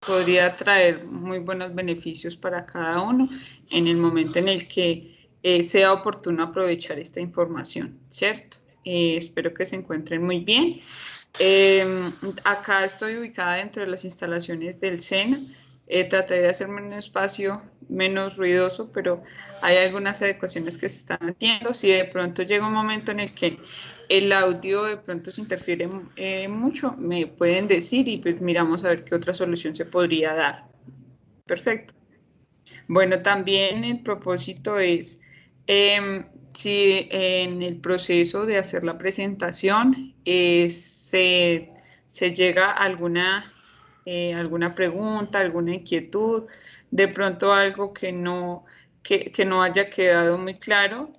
podría traer muy buenos beneficios para cada uno en el momento en el que sea oportuno aprovechar esta información, ¿cierto? Espero que se encuentren muy bien. Acá estoy ubicada dentro de las instalaciones del SENA. Traté de hacerme un espacio menos ruidoso, pero hay algunas adecuaciones que se están haciendo. Si de pronto llega un momento en el que el audio de pronto se interfiere mucho, me pueden decir y pues miramos a ver qué otra solución se podría dar. Perfecto. Bueno, también el propósito es, si en el proceso de hacer la presentación se llega a alguna pregunta, alguna inquietud, de pronto algo que no haya quedado muy claro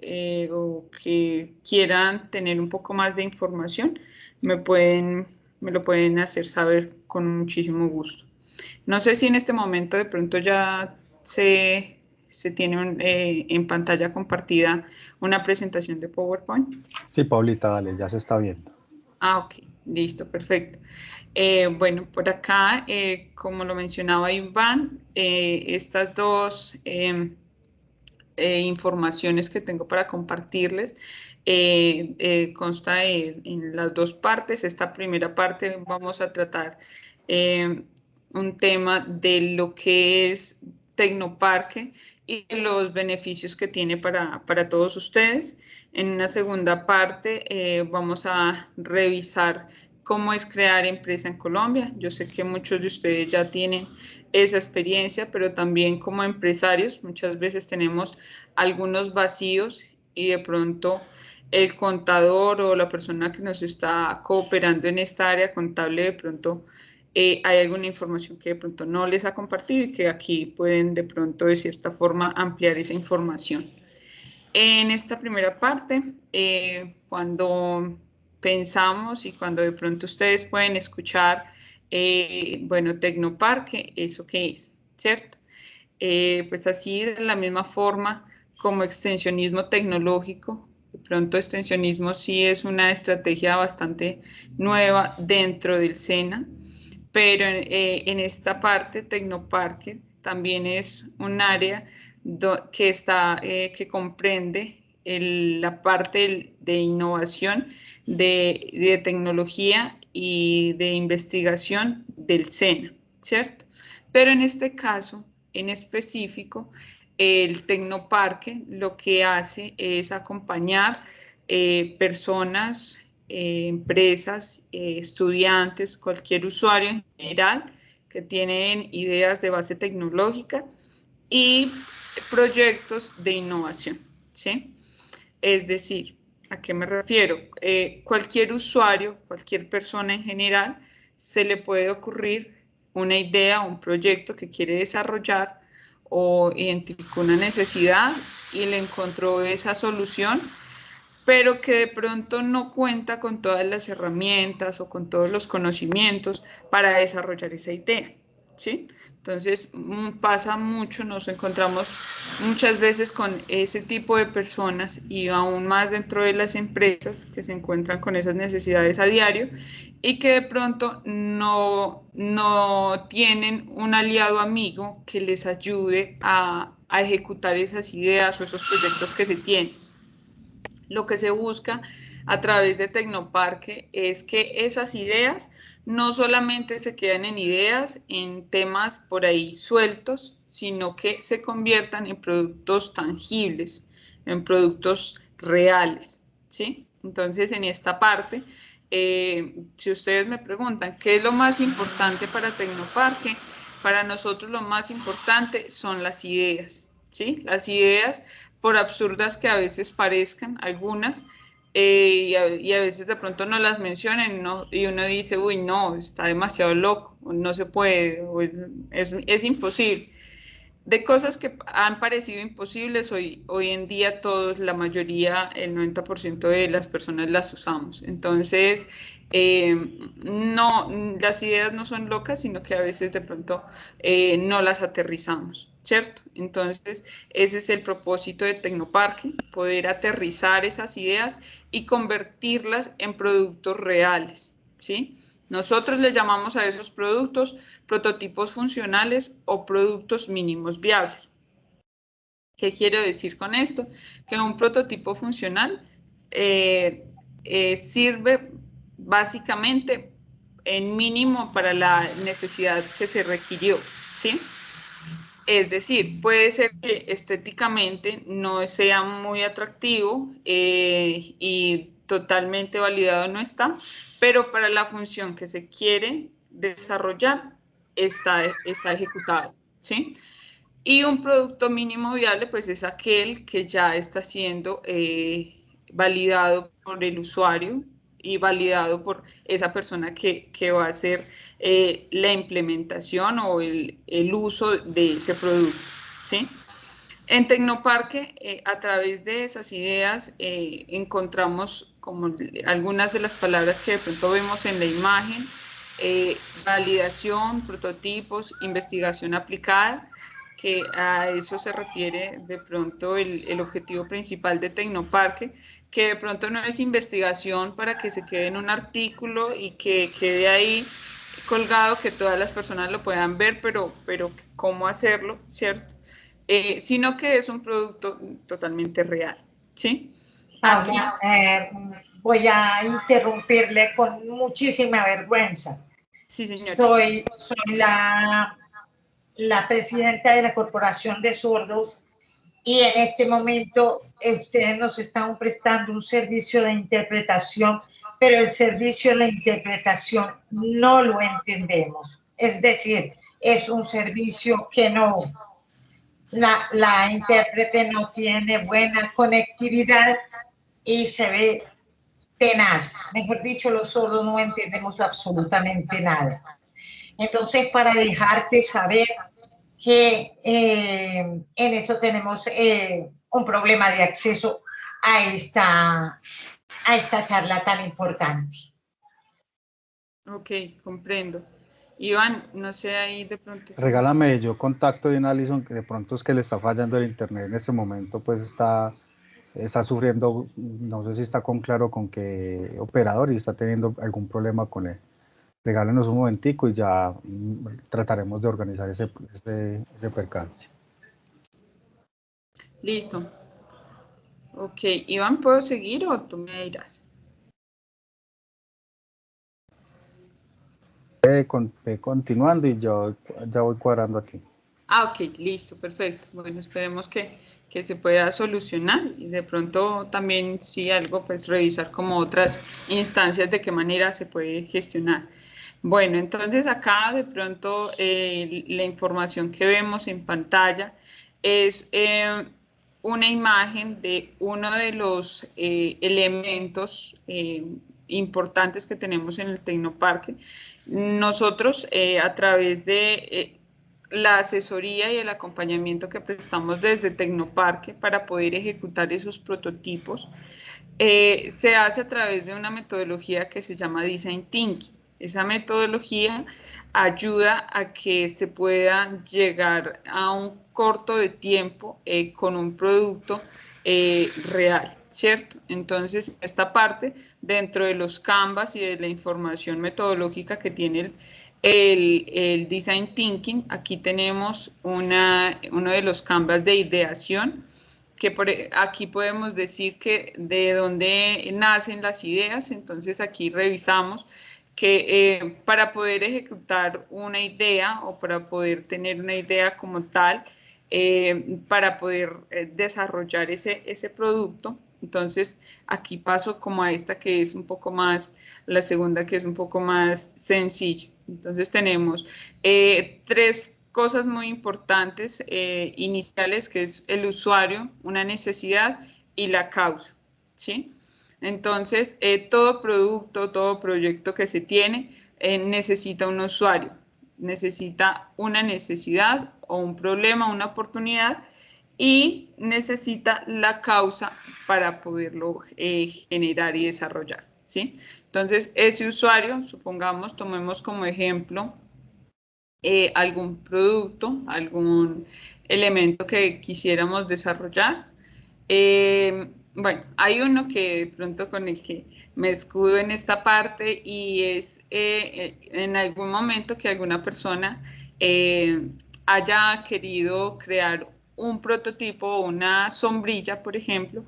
o que quieran tener un poco más de información, me pueden, me lo pueden hacer saber con muchísimo gusto. No sé si en este momento de pronto ya se tiene en pantalla compartida una presentación de PowerPoint. Sí, Paulita, dale, ya se está viendo. Ah, ok, listo, perfecto. Bueno, por acá, como lo mencionaba Iván, estas dos informaciones que tengo para compartirles consta en las dos partes. Esta primera parte vamos a tratar eh, un tema de lo que es Tecnoparque y los beneficios que tiene para todos ustedes. En una segunda parte vamos a revisar cómo es crear empresa en Colombia. Yo sé que muchos de ustedes ya tienen esa experiencia, pero también como empresarios muchas veces tenemos algunos vacíos y de pronto el contador o la persona que nos está cooperando en esta área contable de pronto hay alguna información que de pronto no les ha compartido y que aquí pueden de pronto de cierta forma ampliar esa información. En esta primera parte, cuando pensamos y cuando de pronto ustedes pueden escuchar, bueno, Tecnoparque, ¿eso qué es? ¿Cierto? Pues así de la misma forma como extensionismo tecnológico, de pronto extensionismo sí es una estrategia bastante nueva dentro del SENA, pero en esta parte Tecnoparque también es un área que comprende la parte de innovación, de tecnología y de investigación del SENA, ¿cierto? Pero en este caso, en específico, el Tecnoparque lo que hace es acompañar personas, empresas, estudiantes, cualquier usuario en general que tienen ideas de base tecnológica y proyectos de innovación, ¿sí? Es decir, ¿a qué me refiero? Cualquier usuario, cualquier persona en general, se le puede ocurrir una idea o un proyecto que quiere desarrollar o identificó una necesidad y le encontró esa solución, pero que de pronto no cuenta con todas las herramientas o con todos los conocimientos para desarrollar esa idea, ¿sí? Entonces pasa mucho, nos encontramos muchas veces con ese tipo de personas y aún más dentro de las empresas que se encuentran con esas necesidades a diario y que de pronto no tienen un aliado amigo que les ayude a ejecutar esas ideas o esos proyectos que se tienen. Lo que se busca a través de Tecnoparque es que esas ideas no solamente se queden en ideas, en temas por ahí sueltos, sino que se conviertan en productos tangibles, en productos reales, ¿sí? Entonces, en esta parte, si ustedes me preguntan, ¿qué es lo más importante para Tecnoparque? Para nosotros lo más importante son las ideas, ¿sí? Las ideas, por absurdas que a veces parezcan, algunas, y a veces de pronto no las mencionen, ¿no? Y uno dice, uy, no, está demasiado loco, no se puede, es imposible. De cosas que han parecido imposibles, hoy en día todos, la mayoría, el 90% de las personas las usamos. Entonces, no, las ideas no son locas, sino que a veces de pronto no las aterrizamos, ¿cierto? Entonces, ese es el propósito de Tecnoparque, poder aterrizar esas ideas y convertirlas en productos reales, ¿sí? Nosotros le llamamos a esos productos prototipos funcionales o productos mínimos viables. ¿Qué quiero decir con esto? Que un prototipo funcional sirve básicamente en mínimo para la necesidad que se requirió, ¿sí? Es decir, puede ser que estéticamente no sea muy atractivo y totalmente validado no está, pero para la función que se quiere desarrollar está ejecutado, ¿sí? Y un producto mínimo viable, pues es aquel que ya está siendo validado por el usuario y validado por esa persona que va a hacer la implementación o el uso de ese producto, ¿sí? En Tecnoparque, a través de esas ideas, encontramos como algunas de las palabras que de pronto vemos en la imagen, validación, prototipos, investigación aplicada, que a eso se refiere de pronto el objetivo principal de Tecnoparque, que de pronto no es investigación para que se quede en un artículo y que quede ahí colgado, que todas las personas lo puedan ver, pero cómo hacerlo, ¿cierto? Sino que es un producto totalmente real, ¿sí? Aquí, Paula, voy a interrumpirle con muchísima vergüenza. sí, señorita. Soy la presidenta de la Corporación de Sordos y en este momento ustedes nos están prestando un servicio de interpretación, pero el servicio de interpretación no lo entendemos. Es decir, es un servicio que no, la intérprete no tiene buena conectividad y se ve tenaz. Mejor dicho, los sordos no entendemos absolutamente nada. Entonces, para dejarte saber que en eso tenemos un problema de acceso a esta charla tan importante. Ok, comprendo. Iván, no sé ahí de pronto. Regálame yo contacto de un Alison, que de pronto es que le está fallando el internet en este momento, pues está sufriendo, no sé si está con claro con qué operador y está teniendo algún problema con él. Regálenos un momentico y ya trataremos de organizar ese percance. Listo. Ok, Iván, ¿puedo seguir o tú me dirás? Continuando y yo ya voy cuadrando aquí. Ah, ok, listo, perfecto. Bueno, esperemos que se pueda solucionar y de pronto también, si algo, pues revisar como otras instancias de qué manera se puede gestionar. Bueno, entonces acá de pronto la información que vemos en pantalla es una imagen de uno de los elementos importantes que tenemos en el Tecnoparque. Nosotros a través de la asesoría y el acompañamiento que prestamos desde Tecnoparque para poder ejecutar esos prototipos, se hace a través de una metodología que se llama Design Thinking. Esa metodología ayuda a que se pueda llegar a un corto de tiempo con un producto real, ¿cierto? Entonces, esta parte, dentro de los Canvas y de la información metodológica que tiene el Design Thinking, aquí tenemos uno de los Canvas de ideación, que aquí podemos decir que de dónde nacen las ideas, entonces aquí revisamos que para poder ejecutar una idea o para poder tener una idea como tal, para poder desarrollar ese producto, entonces aquí paso como a esta que es un poco más, la segunda que es un poco más sencilla. Entonces tenemos tres cosas muy importantes iniciales, que es el usuario, una necesidad y la causa, ¿sí? Entonces, todo producto, todo proyecto que se tiene necesita un usuario, necesita una necesidad o un problema, una oportunidad y necesita la causa para poderlo generar y desarrollar, ¿sí? Entonces, ese usuario, supongamos, tomemos como ejemplo algún producto, algún elemento que quisiéramos desarrollar. Bueno, hay uno que de pronto con el que me escudo en esta parte y es en algún momento que alguna persona haya querido crear un prototipo o una sombrilla, por ejemplo,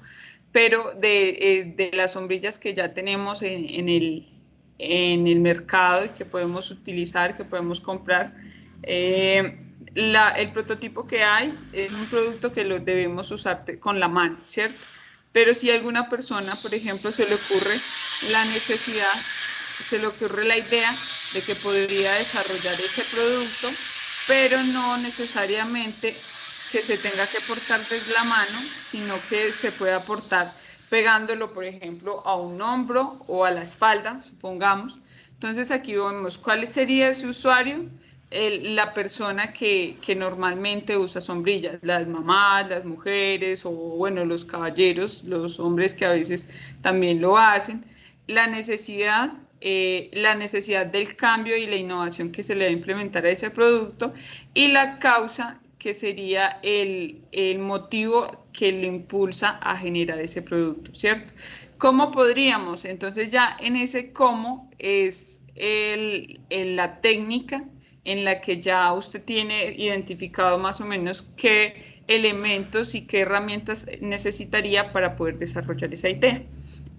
pero de las sombrillas que ya tenemos en el mercado y que podemos utilizar, que podemos comprar. El prototipo que hay es un producto que lo debemos usar con la mano, ¿cierto? Pero si a alguna persona, por ejemplo, se le ocurre la necesidad, se le ocurre la idea de que podría desarrollar ese producto, pero no necesariamente que se tenga que portar desde la mano, sino que se pueda portar pegándolo, por ejemplo, a un hombro o a la espalda, supongamos. Entonces aquí vemos cuál sería ese usuario, la persona que normalmente usa sombrillas, las mamás, las mujeres o bueno, los caballeros, los hombres que a veces también lo hacen, la necesidad del cambio y la innovación que se le va a implementar a ese producto y la causa que sería el motivo que lo impulsa a generar ese producto, ¿cierto? ¿Cómo podríamos? Entonces ya en ese cómo es la técnica en la que ya usted tiene identificado más o menos qué elementos y qué herramientas necesitaría para poder desarrollar esa idea.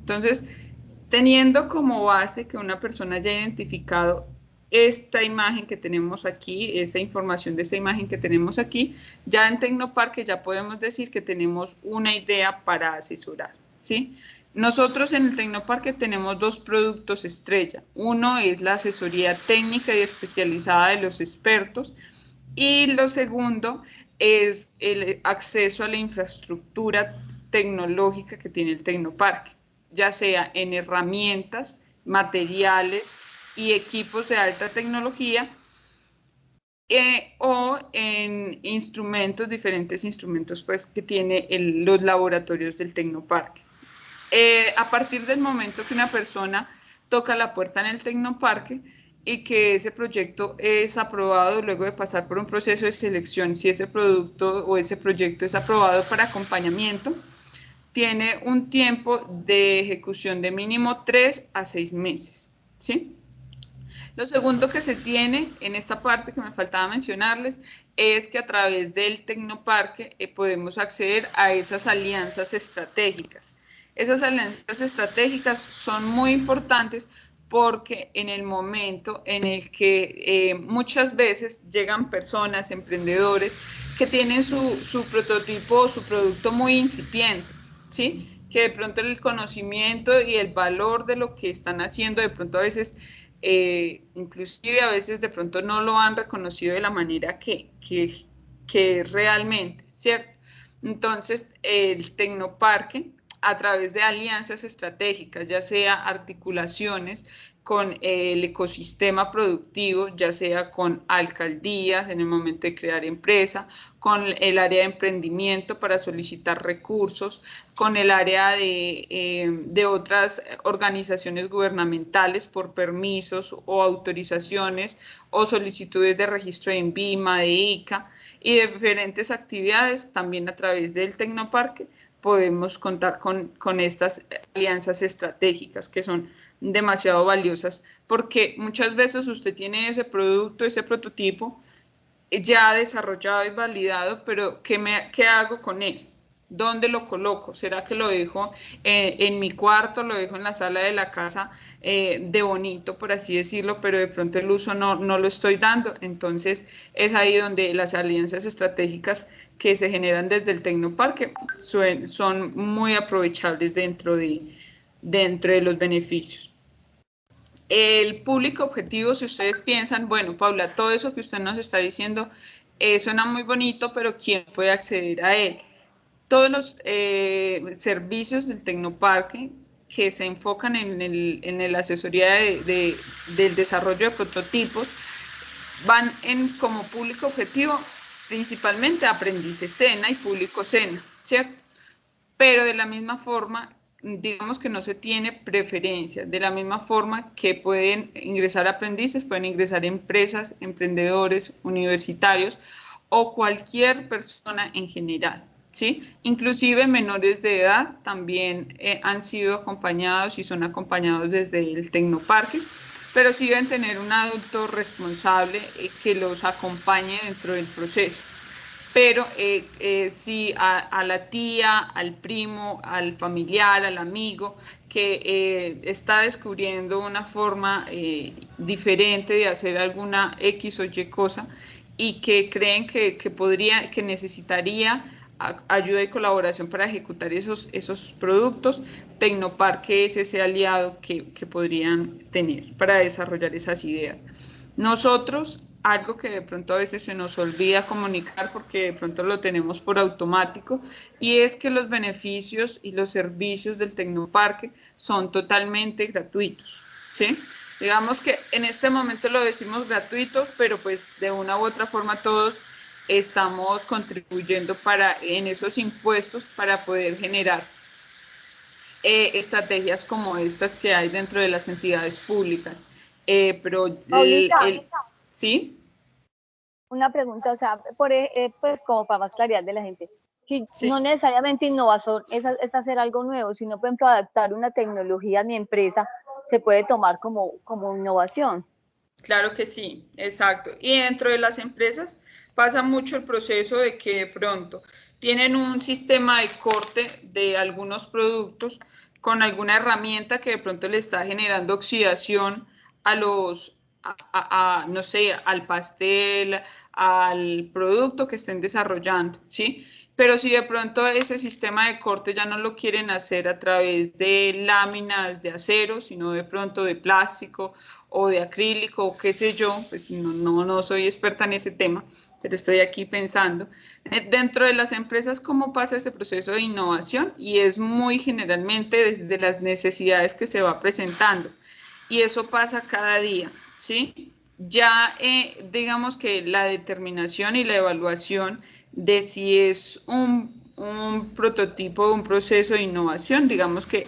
Entonces, teniendo como base que una persona haya identificado esta imagen que tenemos aquí, esa información de esta imagen que tenemos aquí, ya en Tecnoparque ya podemos decir que tenemos una idea para asesorar, ¿sí? Nosotros en el Tecnoparque tenemos dos productos estrella. Uno es la asesoría técnica y especializada de los expertos y lo segundo es el acceso a la infraestructura tecnológica que tiene el Tecnoparque, ya sea en herramientas, materiales y equipos de alta tecnología o en instrumentos, diferentes instrumentos pues, que tiene los laboratorios del Tecnoparque. A partir del momento que una persona toca la puerta en el Tecnoparque y que ese proyecto es aprobado luego de pasar por un proceso de selección, si ese producto o ese proyecto es aprobado para acompañamiento, tiene un tiempo de ejecución de mínimo 3 a 6 meses, ¿sí? Lo segundo que se tiene en esta parte que me faltaba mencionarles es que a través del Tecnoparque podemos acceder a esas alianzas estratégicas. Esas alianzas estratégicas son muy importantes porque en el momento en el que muchas veces llegan personas, emprendedores, que tienen su prototipo o su producto muy incipiente, ¿sí? Que de pronto el conocimiento y el valor de lo que están haciendo de pronto a veces inclusive a veces de pronto no lo han reconocido de la manera que realmente, ¿cierto? Entonces, el Tecnoparque, a través de alianzas estratégicas, ya sea articulaciones con el ecosistema productivo, ya sea con alcaldías en el momento de crear empresa, con el área de emprendimiento para solicitar recursos, con el área de otras organizaciones gubernamentales por permisos o autorizaciones o solicitudes de registro de INVIMA, de ICA y de diferentes actividades también a través del Tecnoparque podemos contar con estas alianzas estratégicas que son demasiado valiosas porque muchas veces usted tiene ese producto, ese prototipo ya desarrollado y validado, pero ¿qué hago con él? ¿Dónde lo coloco? ¿Será que lo dejo en mi cuarto, lo dejo en la sala de la casa de bonito, por así decirlo, pero de pronto el uso no lo estoy dando? Entonces es ahí donde las alianzas estratégicas que se generan desde el Tecnoparque son muy aprovechables dentro de los beneficios. El público objetivo, si ustedes piensan, bueno, Paula, todo eso que usted nos está diciendo suena muy bonito, pero ¿quién puede acceder a él? Todos los servicios del Tecnoparque que se enfocan en la asesoría del desarrollo de prototipos van como público objetivo principalmente aprendices SENA y público SENA, ¿cierto? Pero de la misma forma, digamos que no se tiene preferencia, de la misma forma que pueden ingresar aprendices, pueden ingresar empresas, emprendedores, universitarios o cualquier persona en general, ¿sí? Inclusive menores de edad también han sido acompañados y son acompañados desde el Tecnoparque, pero sí deben tener un adulto responsable que los acompañe dentro del proceso. Pero sí a la tía, al primo, al familiar, al amigo que está descubriendo una forma diferente de hacer alguna X o Y cosa y que creen que necesitaría ayuda y colaboración para ejecutar esos productos, Tecnoparque es ese aliado que podrían tener para desarrollar esas ideas. Nosotros, algo que de pronto a veces se nos olvida comunicar porque de pronto lo tenemos por automático, y es que los beneficios y los servicios del Tecnoparque son totalmente gratuitos, ¿sí? Digamos que en este momento lo decimos gratuito, pero pues de una u otra forma todos estamos contribuyendo en esos impuestos para poder generar estrategias como estas que hay dentro de las entidades públicas. Pero Paulita, ¿sí? una pregunta, o sea, pues como para más claridad de la gente. Si Sí. no necesariamente innovación es hacer algo nuevo, sino, por ejemplo, adaptar una tecnología a mi empresa, se puede tomar como innovación. Claro que sí, exacto. Y dentro de las empresas pasa mucho el proceso de que de pronto tienen un sistema de corte de algunos productos con alguna herramienta que de pronto le está generando oxidación a no sé, al pastel, al producto que estén desarrollando, ¿sí? Pero si de pronto ese sistema de corte ya no lo quieren hacer a través de láminas de acero, sino de pronto de plástico o de acrílico, o qué sé yo, pues no soy experta en ese tema, pero estoy aquí pensando. Dentro de las empresas, ¿cómo pasa ese proceso de innovación? Y es muy generalmente desde las necesidades que se va presentando. Y eso pasa cada día, ¿sí? Ya digamos que la determinación y la evaluación de si es un prototipo, un proceso de innovación, digamos que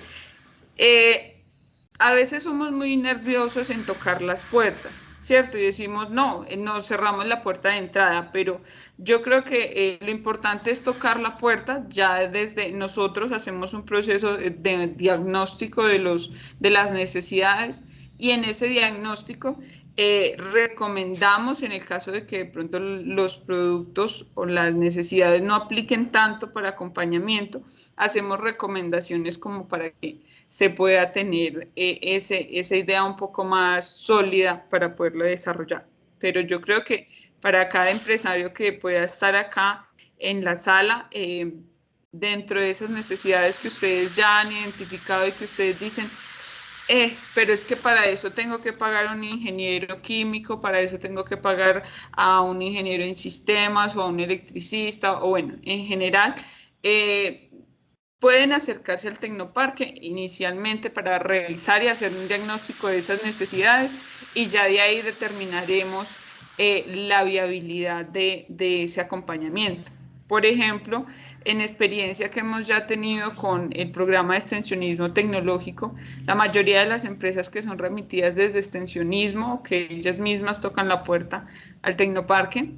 a veces somos muy nerviosos en tocar las puertas, ¿cierto? Y decimos, no, nos cerramos la puerta de entrada, pero yo creo que lo importante es tocar la puerta, ya desde nosotros hacemos un proceso de diagnóstico de las necesidades y en ese diagnóstico recomendamos, en el caso de que de pronto los productos o las necesidades no apliquen tanto para acompañamiento, hacemos recomendaciones como para que se pueda tener esa idea un poco más sólida para poderlo desarrollar. Pero yo creo que para cada empresario que pueda estar acá en la sala, dentro de esas necesidades que ustedes ya han identificado y que ustedes dicen, pero es que para eso tengo que pagar a un ingeniero químico, para eso tengo que pagar a un ingeniero en sistemas o a un electricista, o bueno, en general, pueden acercarse al Tecnoparque inicialmente para revisar y hacer un diagnóstico de esas necesidades y ya de ahí determinaremos la viabilidad de ese acompañamiento. Por ejemplo, en experiencia que hemos ya tenido con el programa de extensionismo tecnológico, la mayoría de las empresas que son remitidas desde extensionismo, que ellas mismas tocan la puerta al Tecnoparque,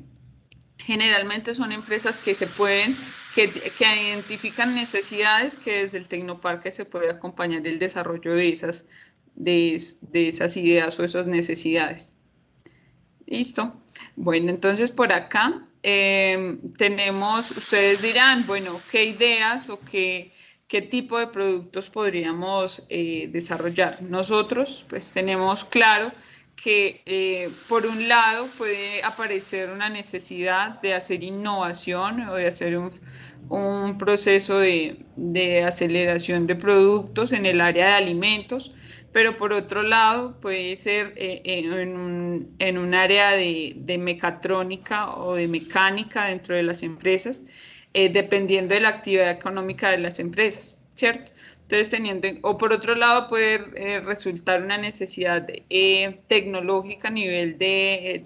generalmente son empresas que que identifican necesidades que desde el Tecnoparque se puede acompañar el desarrollo de esas ideas o esas necesidades. Listo. Bueno, entonces por acá tenemos, ustedes dirán, bueno, ¿qué ideas o qué tipo de productos podríamos desarrollar? Nosotros pues tenemos claro que por un lado puede aparecer una necesidad de hacer innovación o de hacer un proceso de aceleración de productos en el área de alimentos, pero por otro lado puede ser en un área de mecatrónica o de mecánica dentro de las empresas, dependiendo de la actividad económica de las empresas, ¿cierto? Entonces, o por otro lado puede resultar una necesidad tecnológica a nivel de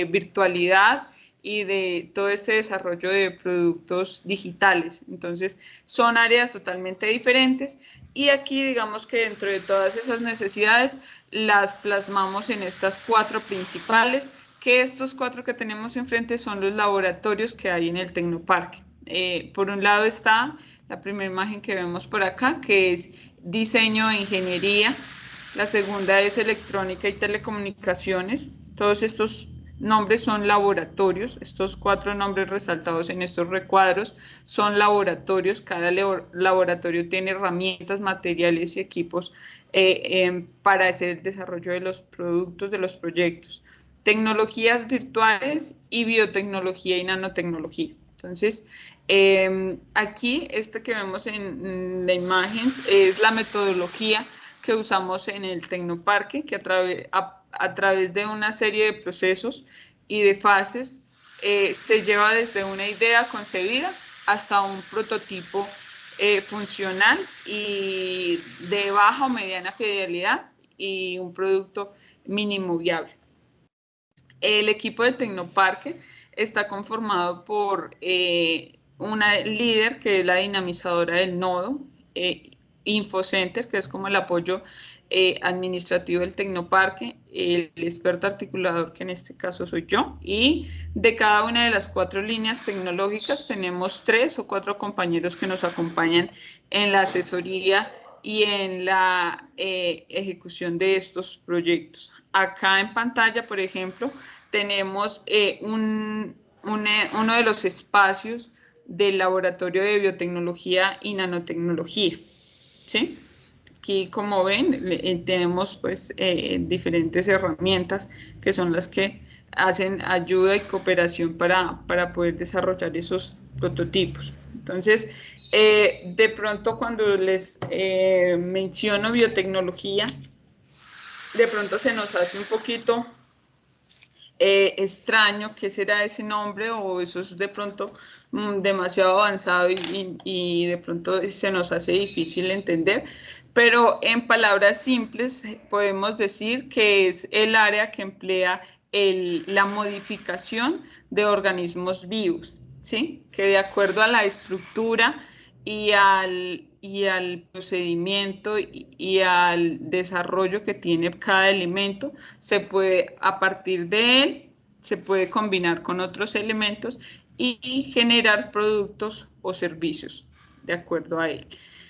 virtualidad y de todo este desarrollo de productos digitales. Entonces, son áreas totalmente diferentes y aquí digamos que dentro de todas esas necesidades las plasmamos en estas 4 principales, que estos 4 que tenemos enfrente son los laboratorios que hay en el Tecnoparque. por un lado está la primera imagen que vemos por acá, que es diseño e ingeniería. La segunda es electrónica y telecomunicaciones. Todos estos nombres son laboratorios. Estos 4 nombres resaltados en estos recuadros son laboratorios. Cada laboratorio tiene herramientas, materiales y equipos para hacer el desarrollo de los productos, de los proyectos. Tecnologías virtuales y biotecnología y nanotecnología. Entonces, aquí, que vemos en la imagen es la metodología que usamos en el Tecnoparque, que a través de una serie de procesos y de fases se lleva desde una idea concebida hasta un prototipo funcional y de baja o mediana fidelidad y un producto mínimo viable. El equipo de Tecnoparque está conformado por una líder, que es la dinamizadora del nodo, Infocenter, que es como el apoyo administrativo del Tecnoparque, el experto articulador, que en este caso soy yo, y de cada una de las 4 líneas tecnológicas tenemos 3 o 4 compañeros que nos acompañan en la asesoría y en la ejecución de estos proyectos. Acá en pantalla, por ejemplo, tenemos uno de los espacios del Laboratorio de Biotecnología y Nanotecnología, ¿sí? Aquí, como ven, tenemos pues diferentes herramientas que son las que hacen ayuda y cooperación para poder desarrollar esos prototipos. Entonces, de pronto cuando les menciono biotecnología, de pronto se nos hace un poquito extraño qué será ese nombre, o eso es de pronto demasiado avanzado y de pronto se nos hace difícil entender, pero en palabras simples podemos decir que es el área que emplea la modificación de organismos vivos, ¿sí? Que de acuerdo a la estructura y al procedimiento y al desarrollo que tiene cada elemento, se puede, a partir de él, se puede combinar con otros elementos y generar productos o servicios de acuerdo a él.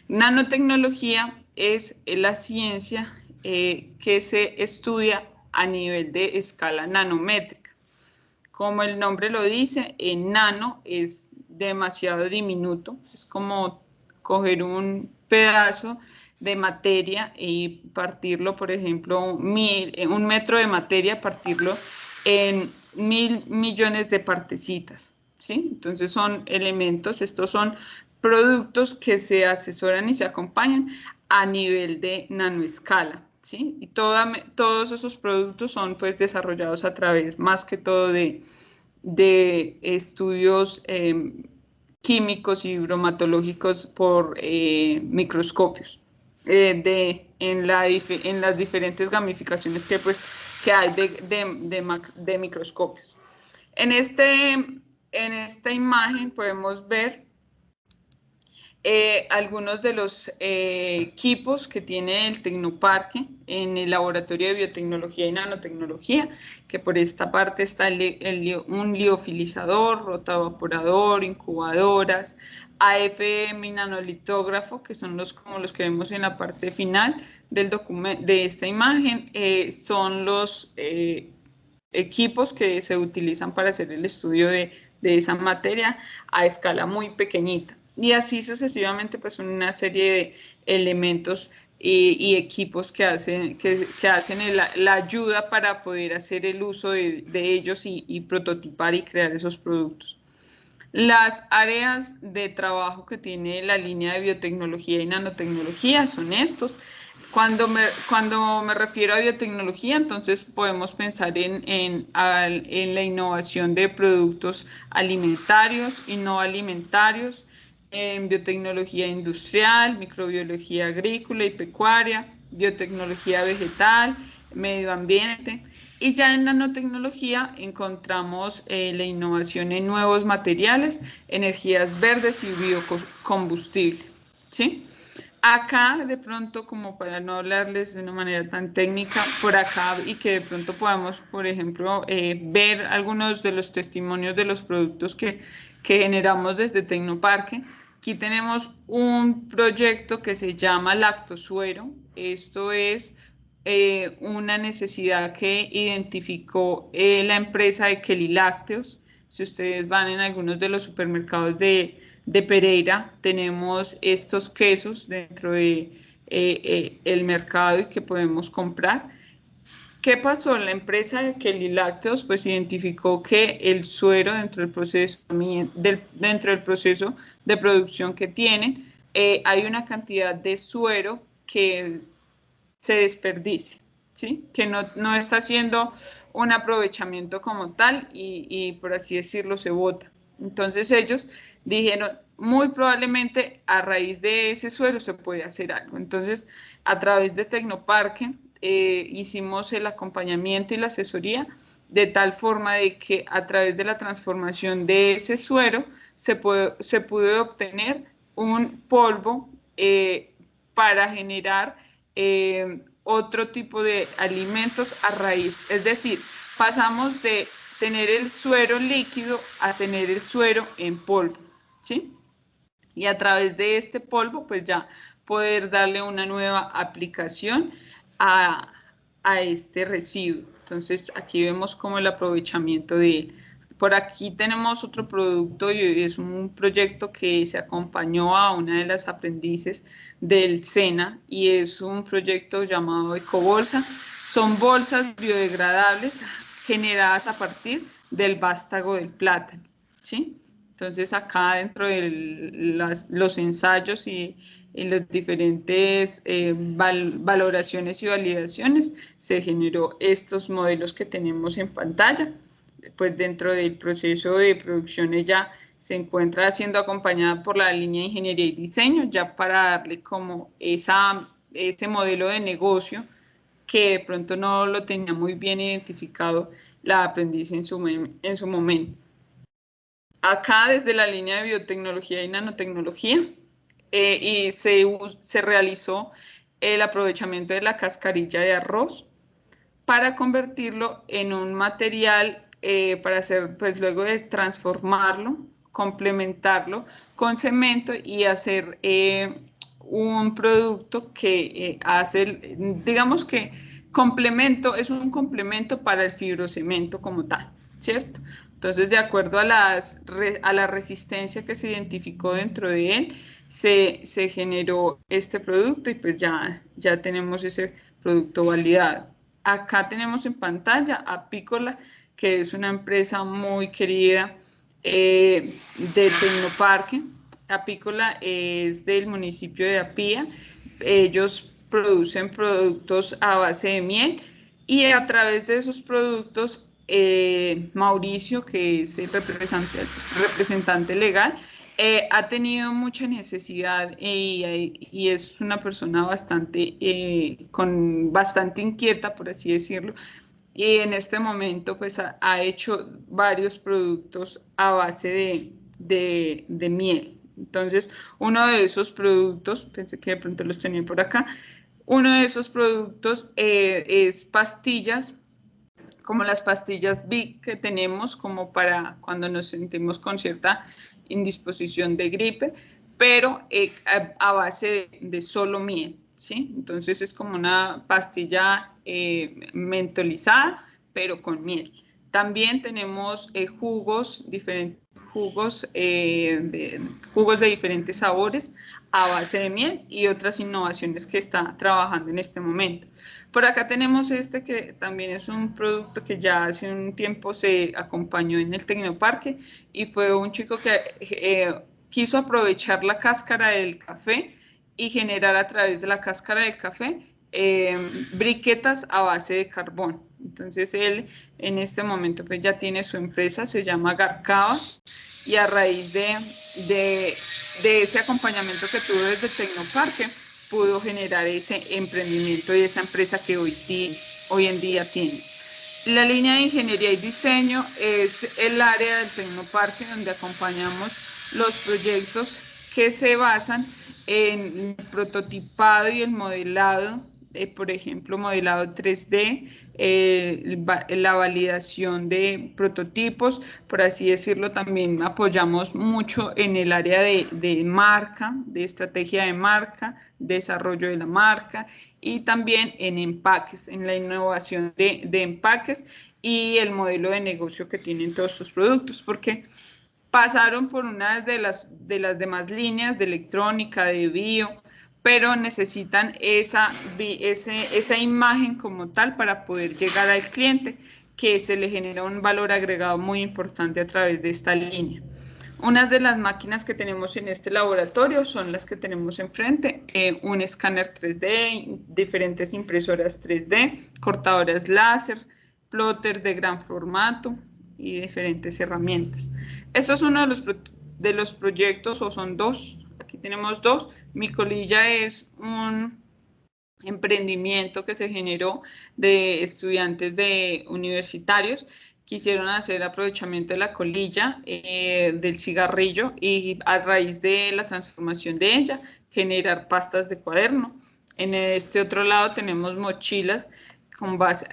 Nanotecnología es la ciencia que se estudia a nivel de escala nanométrica. Como el nombre lo dice, en nano es demasiado diminuto, es como coger un pedazo de materia y partirlo, por ejemplo, un metro de materia, partirlo en 1.000 millones de partecitas, ¿sí? Entonces son elementos, estos son productos que se asesoran y se acompañan a nivel de nanoescala, ¿sí? Y todos esos productos son pues desarrollados a través más que todo de estudios químicos y bromatológicos por microscopios en las diferentes gamificaciones que hay de microscopios. En esta imagen podemos ver algunos de los equipos que tiene el Tecnoparque en el Laboratorio de Biotecnología y Nanotecnología, que por esta parte está un liofilizador, rotaevaporador, incubadoras, AFM nanolitógrafo, que son como los que vemos en la parte final de esta imagen, son los equipos que se utilizan para hacer el estudio de esa materia a escala muy pequeñita. Y así sucesivamente, pues una serie de elementos y equipos que hacen la ayuda para poder hacer el uso de ellos y prototipar y crear esos productos. Las áreas de trabajo que tiene la línea de biotecnología y nanotecnología son estos. Cuando me refiero a biotecnología, entonces podemos pensar en la innovación de productos alimentarios y no alimentarios, en biotecnología industrial, microbiología agrícola y pecuaria, biotecnología vegetal, medio ambiente. Y ya en nanotecnología encontramos la innovación en nuevos materiales, energías verdes y biocombustible, ¿sí? Acá, de pronto, como para no hablarles de una manera tan técnica, por acá y que de pronto podamos, por ejemplo, ver algunos de los testimonios de los productos que generamos desde Tecnoparque. Aquí tenemos un proyecto que se llama Lactosuero. Esto es una necesidad que identificó la empresa de Kelly Lácteos. Si ustedes van en algunos de los supermercados de Pereira, tenemos estos quesos dentro de el mercado y que podemos comprar. ¿Qué pasó? La empresa de Kelly Lácteos pues identificó que el suero dentro del proceso, de producción que tienen, hay una cantidad de suero que se desperdicia, ¿sí? Que no está haciendo un aprovechamiento como tal y por así decirlo se bota. Entonces ellos dijeron, muy probablemente a raíz de ese suero se puede hacer algo. Entonces, a través de Tecnoparque hicimos el acompañamiento y la asesoría de tal forma de que a través de la transformación de ese suero se pudo obtener un polvo para generar otro tipo de alimentos a raíz. Es decir, pasamos de tener el suero líquido a tener el suero en polvo, ¿sí? Y a través de este polvo, pues ya poder darle una nueva aplicación a este residuo. Entonces, aquí vemos como el aprovechamiento de él. Por aquí tenemos otro producto y es un proyecto que se acompañó a una de las aprendices del SENA y es un proyecto llamado Ecobolsa. Son bolsas biodegradables generadas a partir del vástago del plátano, ¿sí? Entonces acá dentro de los ensayos y las diferentes valoraciones y validaciones se generó estos modelos que tenemos en pantalla. Pues dentro del proceso de producción ella se encuentra siendo acompañada por la línea de ingeniería y diseño ya para darle como ese modelo de negocio que de pronto no lo tenía muy bien identificado la aprendiz en su momento. Acá desde la línea de biotecnología y nanotecnología y se realizó el aprovechamiento de la cascarilla de arroz para convertirlo en un material para hacer, pues luego de transformarlo, complementarlo con cemento y hacer un producto que hace, digamos que es un complemento para el fibrocemento como tal, ¿cierto? Entonces, de acuerdo a la resistencia que se identificó dentro de él, se generó este producto y pues ya tenemos ese producto validado. Acá tenemos en pantalla Apícola, que es una empresa muy querida de Tecnoparque. Apícola es del municipio de Apía. Ellos producen productos a base de miel y a través de esos productos Mauricio, que es el representante legal, ha tenido mucha necesidad y es una persona bastante inquieta, por así decirlo, y en este momento pues ha hecho varios productos a base de miel. Entonces, uno de esos productos, pensé que de pronto los tenía por acá, uno de esos productos es pastillas, como las pastillas Vic que tenemos como para cuando nos sentimos con cierta indisposición de gripe, pero a base de solo miel, ¿sí? Entonces es como una pastilla mentolizada, pero con miel. También tenemos jugos de diferentes sabores a base de miel y otras innovaciones que está trabajando en este momento. Por acá tenemos este que también es un producto que ya hace un tiempo se acompañó en el Tecnoparque y fue un chico que quiso aprovechar la cáscara del café y generar a través de la cáscara del café briquetas a base de carbón. Entonces él en este momento pues ya tiene su empresa, se llama Garcabas y a raíz de ese acompañamiento que tuvo desde Tecnoparque pudo generar ese emprendimiento y esa empresa que hoy en día tiene. La línea de ingeniería y diseño es el área del Tecnoparque donde acompañamos los proyectos que se basan en el prototipado y el modelado, por ejemplo, modelado 3D, la validación de prototipos, por así decirlo. También apoyamos mucho en el área de marca, de estrategia de marca, desarrollo de la marca, y también en empaques, en la innovación de empaques y el modelo de negocio que tienen todos estos productos, porque pasaron por una de las demás líneas de electrónica, de bio, pero necesitan esa imagen como tal para poder llegar al cliente, que se le genera un valor agregado muy importante a través de esta línea. Unas de las máquinas que tenemos en este laboratorio son las que tenemos enfrente, un escáner 3D, diferentes impresoras 3D, cortadoras láser, plotter de gran formato y diferentes herramientas. Esto es uno de los proyectos, o son dos, aquí tenemos dos. Mi colilla es un emprendimiento que se generó de estudiantes universitarios. Quisieron hacer aprovechamiento de la colilla del cigarrillo, y a raíz de la transformación de ella, generar pastas de cuaderno. En este otro lado tenemos mochilas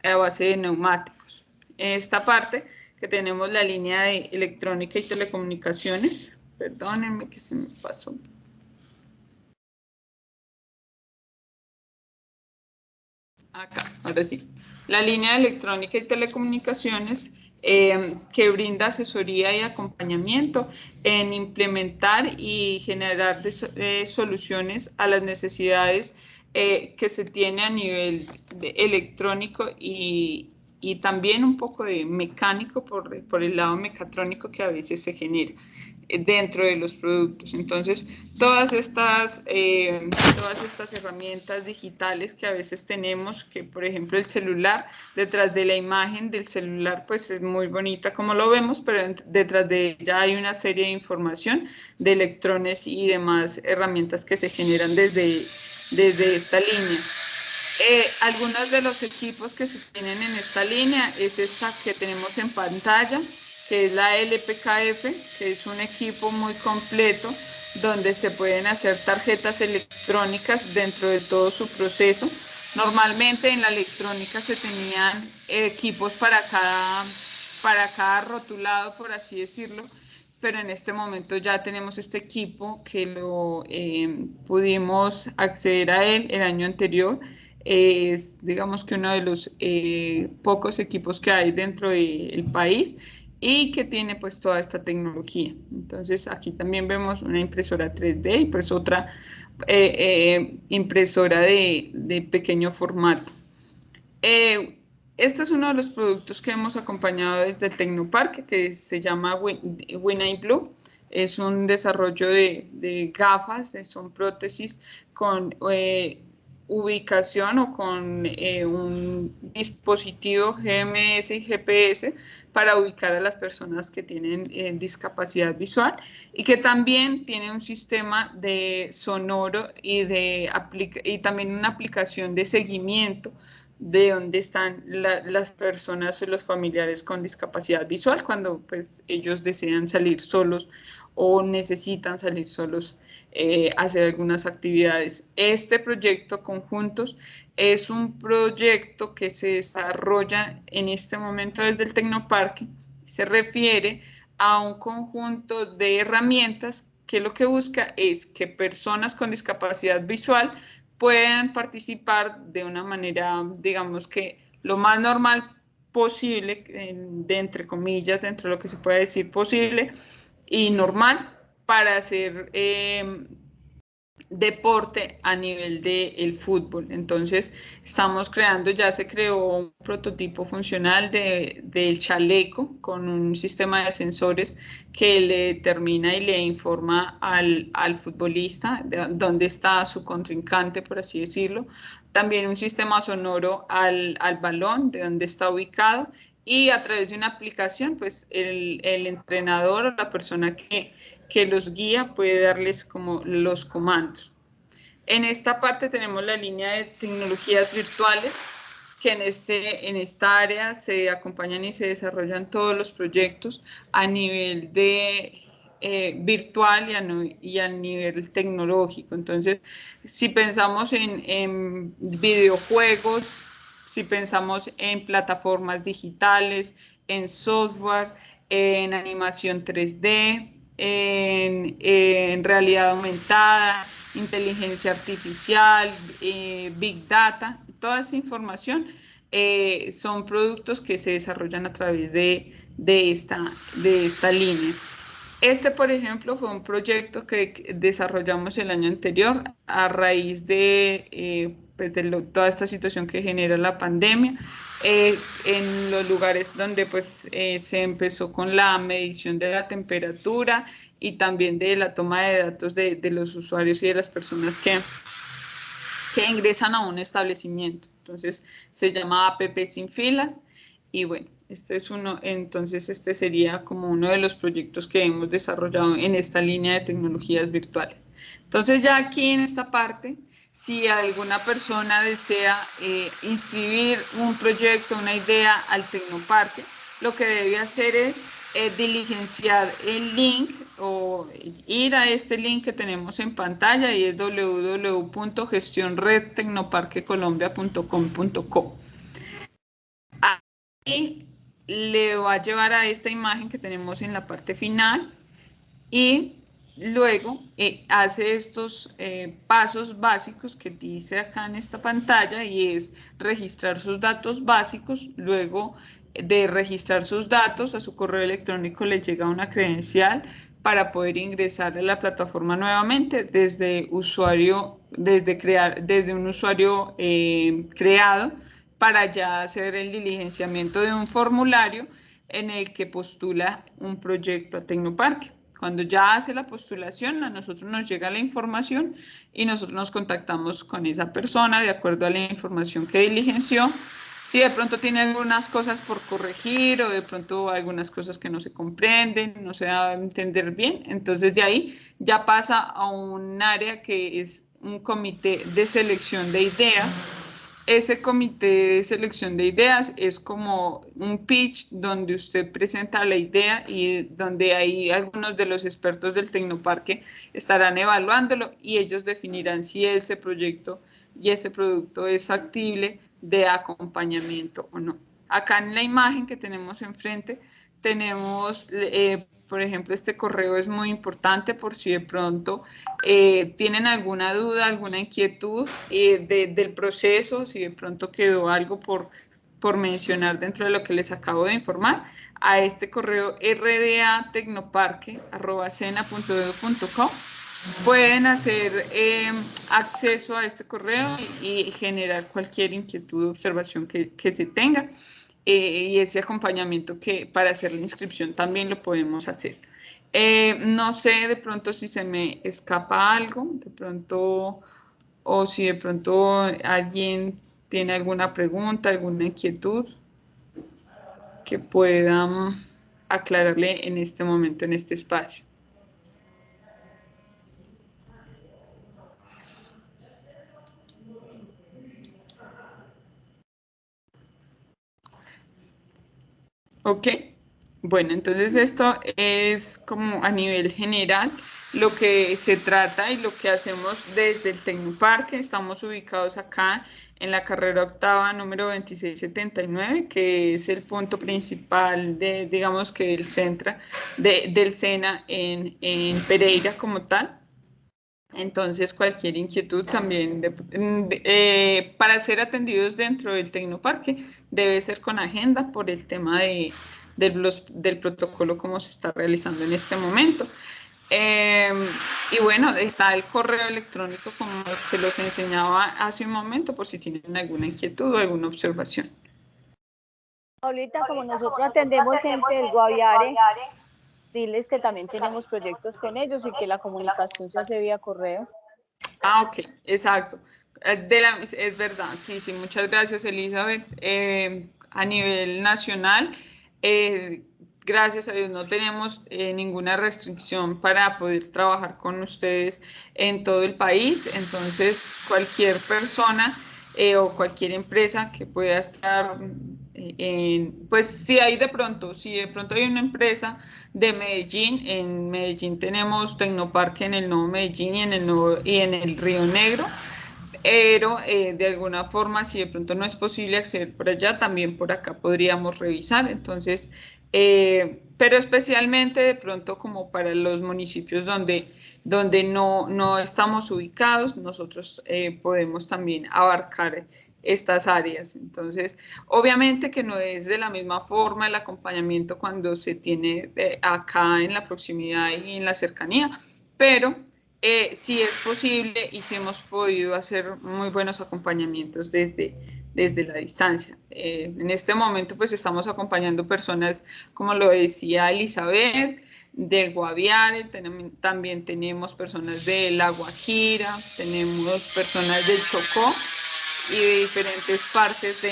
a base de neumáticos. En esta parte que tenemos la línea de electrónica y telecomunicaciones. Perdónenme que se me pasó. Acá, ahora sí. La línea de electrónica y telecomunicaciones, que brinda asesoría y acompañamiento en implementar y generar soluciones a las necesidades que se tiene a nivel electrónico, y también un poco de mecánico por el lado mecatrónico que a veces se genera dentro de los productos. Entonces, todas estas herramientas digitales que a veces tenemos, que por ejemplo el celular, detrás de la imagen del celular pues es muy bonita como lo vemos, pero detrás de ella hay una serie de información de electrones y demás herramientas que se generan desde esta línea. Algunos de los equipos que se tienen en esta línea es esta que tenemos en pantalla, que es la LPKF, que es un equipo muy completo donde se pueden hacer tarjetas electrónicas dentro de todo su proceso. Normalmente en la electrónica se tenían equipos para cada rotulado, por así decirlo, pero en este momento ya tenemos este equipo que lo pudimos acceder a él el año anterior. Es, digamos, que uno de los pocos equipos que hay dentro del país y que tiene pues toda esta tecnología. Entonces aquí también vemos una impresora 3D y pues otra impresora de pequeño formato. Este es uno de los productos que hemos acompañado desde el Tecnoparque, que se llama Winnie Blue. Es un desarrollo de gafas, son prótesis con ubicación o con un dispositivo GMS y GPS para ubicar a las personas que tienen discapacidad visual, y que también tiene un sistema de sonoro y también una aplicación de seguimiento de dónde están las personas o los familiares con discapacidad visual cuando pues ellos desean salir solos o necesitan salir solos, hacer algunas actividades. Este proyecto Conjuntos es un proyecto que se desarrolla en este momento desde el Tecnoparque. Se refiere a un conjunto de herramientas que lo que busca es que personas con discapacidad visual puedan participar de una manera, digamos, que lo más normal posible, entre comillas, dentro de lo que se puede decir posible y normal, para hacer deporte a nivel del fútbol. Entonces ya se creó un prototipo funcional del chaleco con un sistema de sensores que le determina y le informa al futbolista dónde está su contrincante, por así decirlo. También un sistema sonoro al balón, de dónde está ubicado, y a través de una aplicación, pues el entrenador o la persona que los guía puede darles como los comandos. En esta parte tenemos la línea de tecnologías virtuales, que en esta área se acompañan y se desarrollan todos los proyectos a nivel de virtual y a nivel tecnológico. Entonces, si pensamos en videojuegos, si pensamos en plataformas digitales, en software, en animación 3D, en realidad aumentada, inteligencia artificial, Big Data, toda esa información son productos que se desarrollan a través de esta línea. Este, por ejemplo, fue un proyecto que desarrollamos el año anterior a raíz de, pues toda esta situación que genera la pandemia, en los lugares donde pues, se empezó con la medición de la temperatura y también de la toma de datos de los usuarios y de las personas que ingresan a un establecimiento. Entonces, se llama APP Sin Filas y bueno, este es uno, entonces este sería como uno de los proyectos que hemos desarrollado en esta línea de tecnologías virtuales. Entonces ya aquí en esta parte, si alguna persona desea inscribir un proyecto, una idea al Tecnoparque, lo que debe hacer es diligenciar el link o ir a este link que tenemos en pantalla y es www.gestionredtecnoparquecolombia.com.co. Ahí le va a llevar a esta imagen que tenemos en la parte final y luego hace estos pasos básicos que dice acá en esta pantalla y es registrar sus datos básicos. Luego de registrar sus datos, a su correo electrónico le llega una credencial para poder ingresar a la plataforma nuevamente desde un usuario creado para ya hacer el diligenciamiento de un formulario en el que postula un proyecto a Tecnoparque. Cuando ya hace la postulación, a nosotros nos llega la información y nosotros nos contactamos con esa persona de acuerdo a la información que diligenció. Si de pronto tiene algunas cosas por corregir o de pronto algunas cosas que no se comprenden, no se da a entender bien, entonces de ahí ya pasa a un área que es un comité de selección de ideas. Ese comité de selección de ideas es como un pitch donde usted presenta la idea y donde ahí algunos de los expertos del Tecnoparque estarán evaluándolo y ellos definirán si ese proyecto y ese producto es factible de acompañamiento o no. Acá en la imagen que tenemos enfrente tenemos, por ejemplo, este correo es muy importante por si de pronto tienen alguna duda, alguna inquietud del proceso, si de pronto quedó algo por mencionar dentro de lo que les acabo de informar, a este correo rdatecnoparque@cena.edu.co pueden hacer acceso a este correo y generar cualquier inquietud o observación que se tenga. Y ese acompañamiento que para hacer la inscripción también lo podemos hacer. No sé de pronto si se me escapa algo, de pronto, o si de pronto alguien tiene alguna pregunta, alguna inquietud que pueda aclararle en este momento, en este espacio. Ok, bueno, entonces esto es como a nivel general lo que se trata y lo que hacemos desde el Tecnoparque. Estamos ubicados acá en la carrera octava número 2679, que es el punto principal de, digamos que el centro del SENA en Pereira como tal. Entonces, cualquier inquietud también para ser atendidos dentro del Tecnoparque debe ser con agenda por el tema del protocolo como se está realizando en este momento. Y bueno, está el correo electrónico como se los enseñaba hace un momento por si tienen alguna inquietud o alguna observación. Paulita, como nosotros atendemos gente del Guaviare, diles que también tenemos proyectos con ellos y que la comunicación se hace vía correo. Ah, ok, exacto. Es verdad, sí, muchas gracias, Elizabeth. A nivel nacional, gracias a Dios no tenemos ninguna restricción para poder trabajar con ustedes en todo el país, entonces cualquier persona o cualquier empresa que pueda estar pues si hay de pronto hay una empresa de Medellín, en Medellín tenemos Tecnoparque en el Nuevo Medellín y en el Río Negro, pero de alguna forma, si de pronto no es posible acceder por allá, también por acá podríamos revisar. Entonces, pero especialmente de pronto como para los municipios donde no estamos ubicados, nosotros podemos también abarcar estas áreas. Entonces, obviamente que no es de la misma forma el acompañamiento cuando se tiene acá en la proximidad y en la cercanía, pero sí es posible y sí hemos podido hacer muy buenos acompañamientos desde la distancia. En este momento pues estamos acompañando personas, como lo decía Elizabeth, del Guaviare, también tenemos personas de La Guajira, tenemos personas del Chocó y de diferentes partes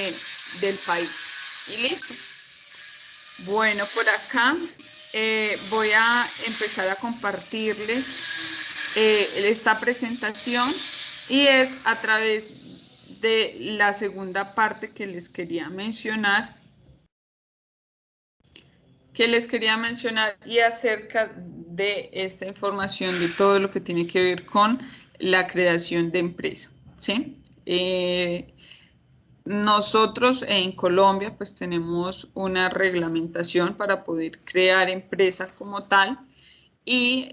del país. Y listo. Bueno, por acá voy a empezar a compartirles esta presentación y es a través de la segunda parte que les quería mencionar y acerca de esta información de todo lo que tiene que ver con la creación de empresa, ¿sí? Nosotros en Colombia pues tenemos una reglamentación para poder crear empresas como tal y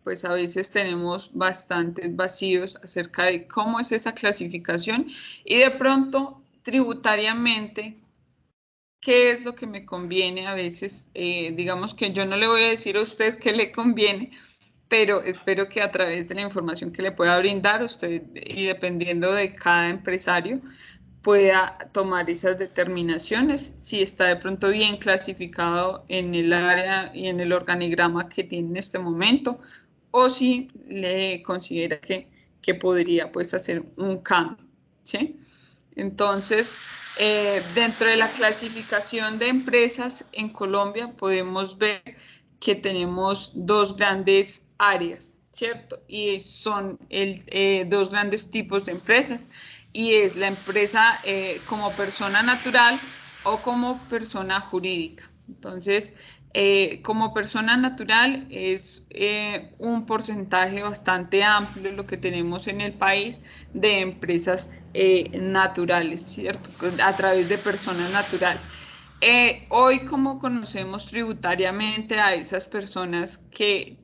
pues a veces tenemos bastantes vacíos acerca de cómo es esa clasificación y de pronto tributariamente qué es lo que me conviene a veces. Digamos que yo no le voy a decir a usted qué le conviene, pero espero que a través de la información que le pueda brindar usted y dependiendo de cada empresario pueda tomar esas determinaciones, si está de pronto bien clasificado en el área y en el organigrama que tiene en este momento, o si le considera que podría pues hacer un cambio, ¿sí? Entonces, dentro de la clasificación de empresas en Colombia podemos ver que tenemos dos grandes áreas, ¿cierto? Y son dos grandes tipos de empresas y es la empresa como persona natural o como persona jurídica. Entonces, como persona natural es un porcentaje bastante amplio lo que tenemos en el país de empresas naturales, ¿cierto? A través de persona natural. Hoy, como conocemos tributariamente a esas personas que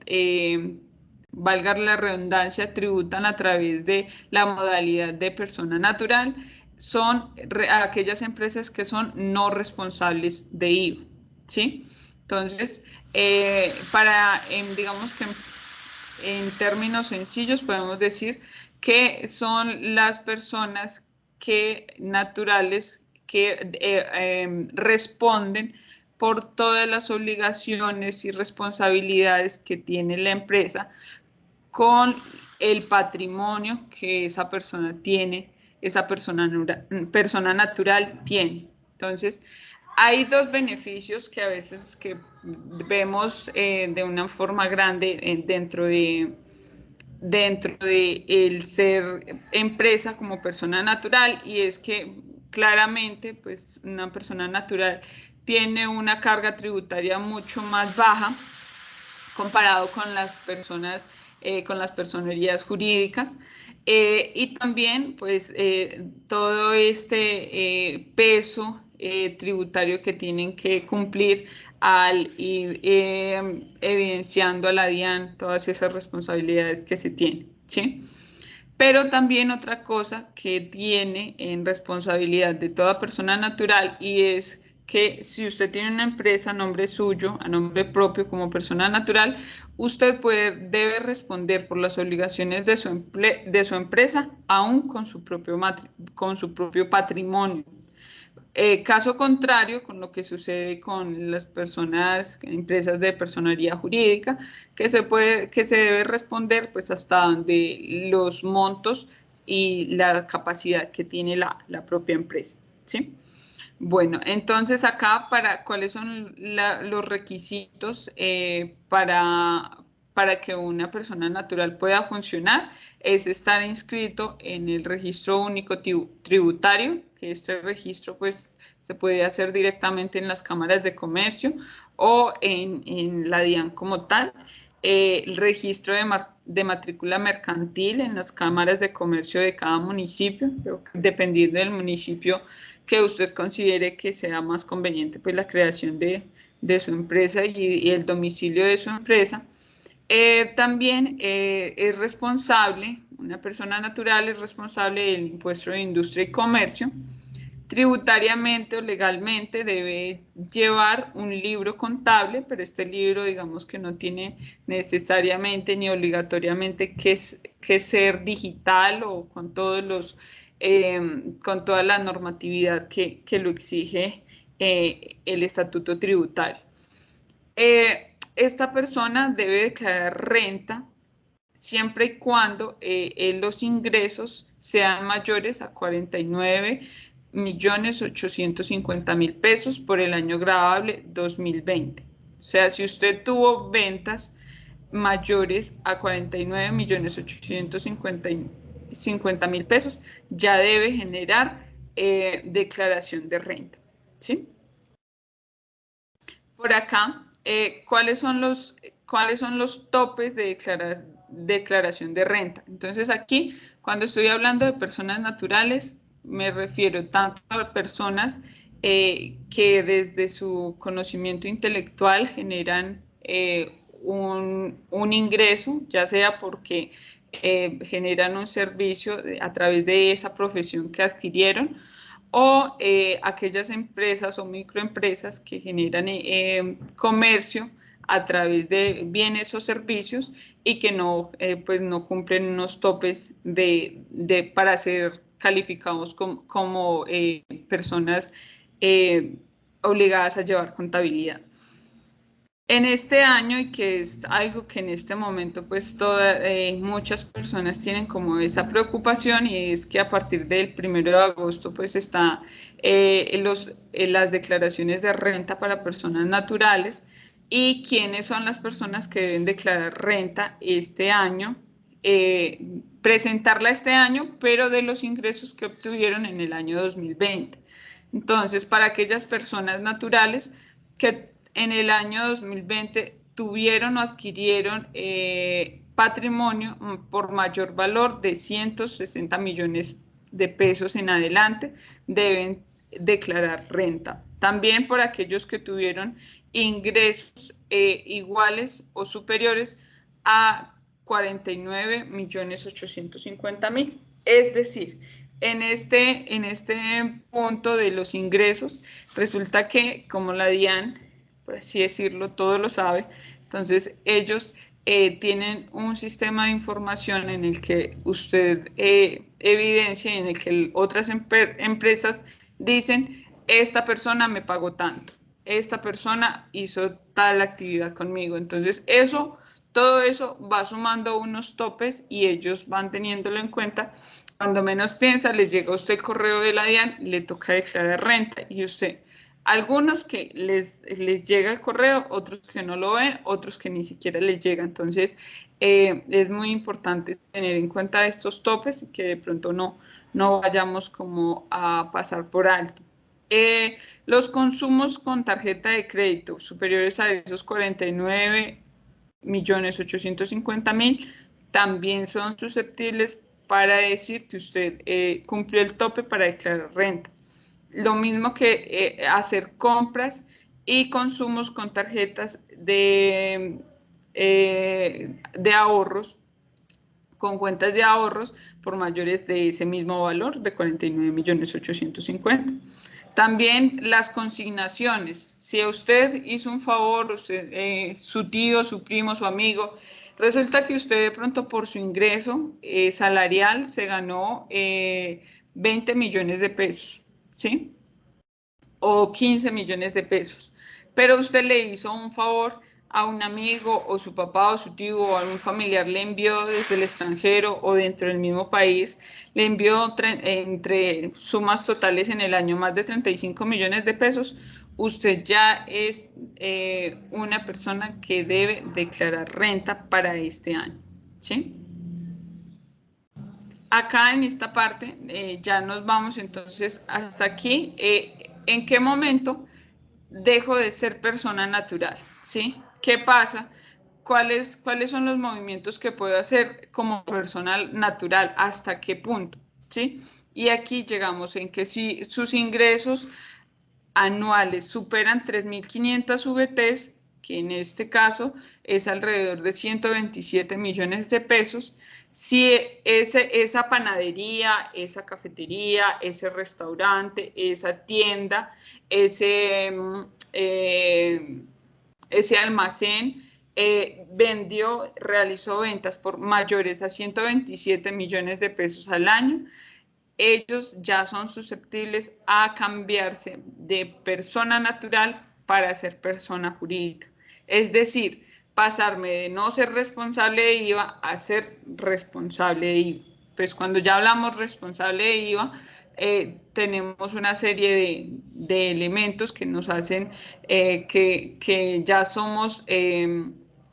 valga la redundancia, tributan a través de la modalidad de persona natural, son aquellas empresas que son no responsables de IVA, ¿sí? Entonces, digamos que en términos sencillos podemos decir que son las personas naturales que responden por todas las obligaciones y responsabilidades que tiene la empresa con el patrimonio que esa persona tiene, esa persona natural tiene. Entonces, hay dos beneficios que a veces que vemos de una forma grande dentro de el ser empresa como persona natural, y es que claramente pues una persona natural tiene una carga tributaria mucho más baja comparado con las personas, con las personerías jurídicas, y también pues todo este peso tributario que tienen que cumplir al ir evidenciando a la DIAN todas esas responsabilidades que se tienen, ¿sí? Pero también otra cosa que tiene en responsabilidad de toda persona natural y es que si usted tiene una empresa a nombre suyo, a nombre propio como persona natural, usted debe responder por las obligaciones de su empresa, aún con su propio patrimonio. Caso contrario, con lo que sucede con las empresas de personería jurídica, que se debe responder pues hasta donde los montos y la capacidad que tiene la propia empresa, ¿sí? Bueno, entonces acá cuáles son los requisitos para que una persona natural pueda funcionar, es estar inscrito en el registro único tributario, que este registro pues Se puede hacer directamente en las cámaras de comercio o en la DIAN como tal. El registro de matrícula mercantil en las cámaras de comercio de cada municipio, dependiendo del municipio que usted considere que sea más conveniente, pues la creación de su empresa y el domicilio de su empresa. También es responsable, una persona natural es responsable del impuesto de industria y comercio. Tributariamente o legalmente debe llevar un libro contable, pero este libro digamos que no tiene necesariamente ni obligatoriamente que ser digital o con todos con toda la normatividad que lo exige el estatuto tributario. Esta persona debe declarar renta siempre y cuando los ingresos sean mayores a 49.850.000 pesos por el año gravable 2020. O sea, si usted tuvo ventas mayores a 49.850.000 pesos, ya debe generar declaración de renta, ¿sí? Por acá, ¿cuáles son los topes de declaración de renta? Entonces aquí, cuando estoy hablando de personas naturales, me refiero tanto a personas que desde su conocimiento intelectual generan un ingreso, ya sea porque generan un servicio a través de esa profesión que adquirieron, o aquellas empresas o microempresas que generan comercio a través de bienes o servicios y que no, pues no cumplen unos topes para ser calificados como personas obligadas a llevar contabilidad. En este año, y que es algo que en este momento pues muchas personas tienen como esa preocupación, y es que a partir del 1 de agosto pues está las declaraciones de renta para personas naturales. ¿Y quiénes son las personas que deben declarar renta este año? Presentarla este año, pero de los ingresos que obtuvieron en el año 2020. Entonces, para aquellas personas naturales que en el año 2020 tuvieron o adquirieron patrimonio por mayor valor de 160 millones de pesos en adelante, deben declarar renta. También por aquellos que tuvieron ingresos iguales o superiores a 49.850.000. Es decir, en este punto de los ingresos, resulta que, como la DIAN, por así decirlo, todo lo sabe, entonces ellos tienen un sistema de información en el que usted evidencia y en el que otras empresas dicen, esta persona me pagó tanto, esta persona hizo tal actividad conmigo. Entonces todo eso va sumando unos topes y ellos van teniéndolo en cuenta. Cuando menos piensa, les llega a usted el correo de la DIAN, le toca declarar renta, y usted, algunos que les llega el correo, otros que no lo ven, otros que ni siquiera les llega. Entonces, es muy importante tener en cuenta estos topes y que de pronto no vayamos como a pasar por alto. Los consumos con tarjeta de crédito superiores a esos 49.850.000 también son susceptibles para decir que usted cumplió el tope para declarar renta. Lo mismo que hacer compras y consumos con tarjetas de ahorros, con cuentas de ahorros por mayores de ese mismo valor de 49.850.000. También las consignaciones. Si a usted hizo un favor, su tío, su primo, su amigo, resulta que usted de pronto por su ingreso salarial se ganó 20 millones de pesos, ¿sí? O 15 millones de pesos. Pero usted le hizo un favor a un amigo, o su papá o su tío o algún familiar le envió desde el extranjero o dentro del mismo país, le envió entre sumas totales en el año más de 35 millones de pesos, usted ya es una persona que debe declarar renta para este año, ¿sí? Acá en esta parte ya nos vamos entonces hasta aquí. ¿En qué momento dejo de ser persona natural? ¿Sí? ¿Qué pasa? ¿Cuáles son los movimientos que puedo hacer como persona natural? ¿Hasta qué punto? ¿Sí? Y aquí llegamos en que si sus ingresos anuales superan 3.500 VTs, que en este caso es alrededor de 127 millones de pesos, si esa panadería, esa cafetería, ese restaurante, esa tienda, ese almacén realizó ventas por mayores a 127 millones de pesos al año, ellos ya son susceptibles a cambiarse de persona natural para ser persona jurídica. Es decir, pasarme de no ser responsable de IVA a ser responsable de IVA. Pues cuando ya hablamos responsable de IVA, tenemos una serie de elementos que nos hacen que ya somos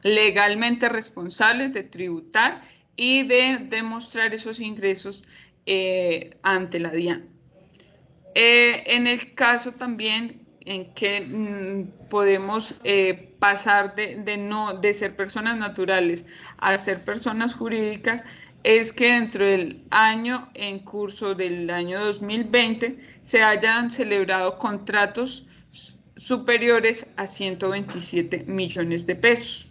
legalmente responsables de tributar y de demostrar esos ingresos ante la DIAN. En el caso también en que podemos pasar de ser personas naturales a ser personas jurídicas, es que dentro del año en curso del año 2020 se hayan celebrado contratos superiores a 127 millones de pesos.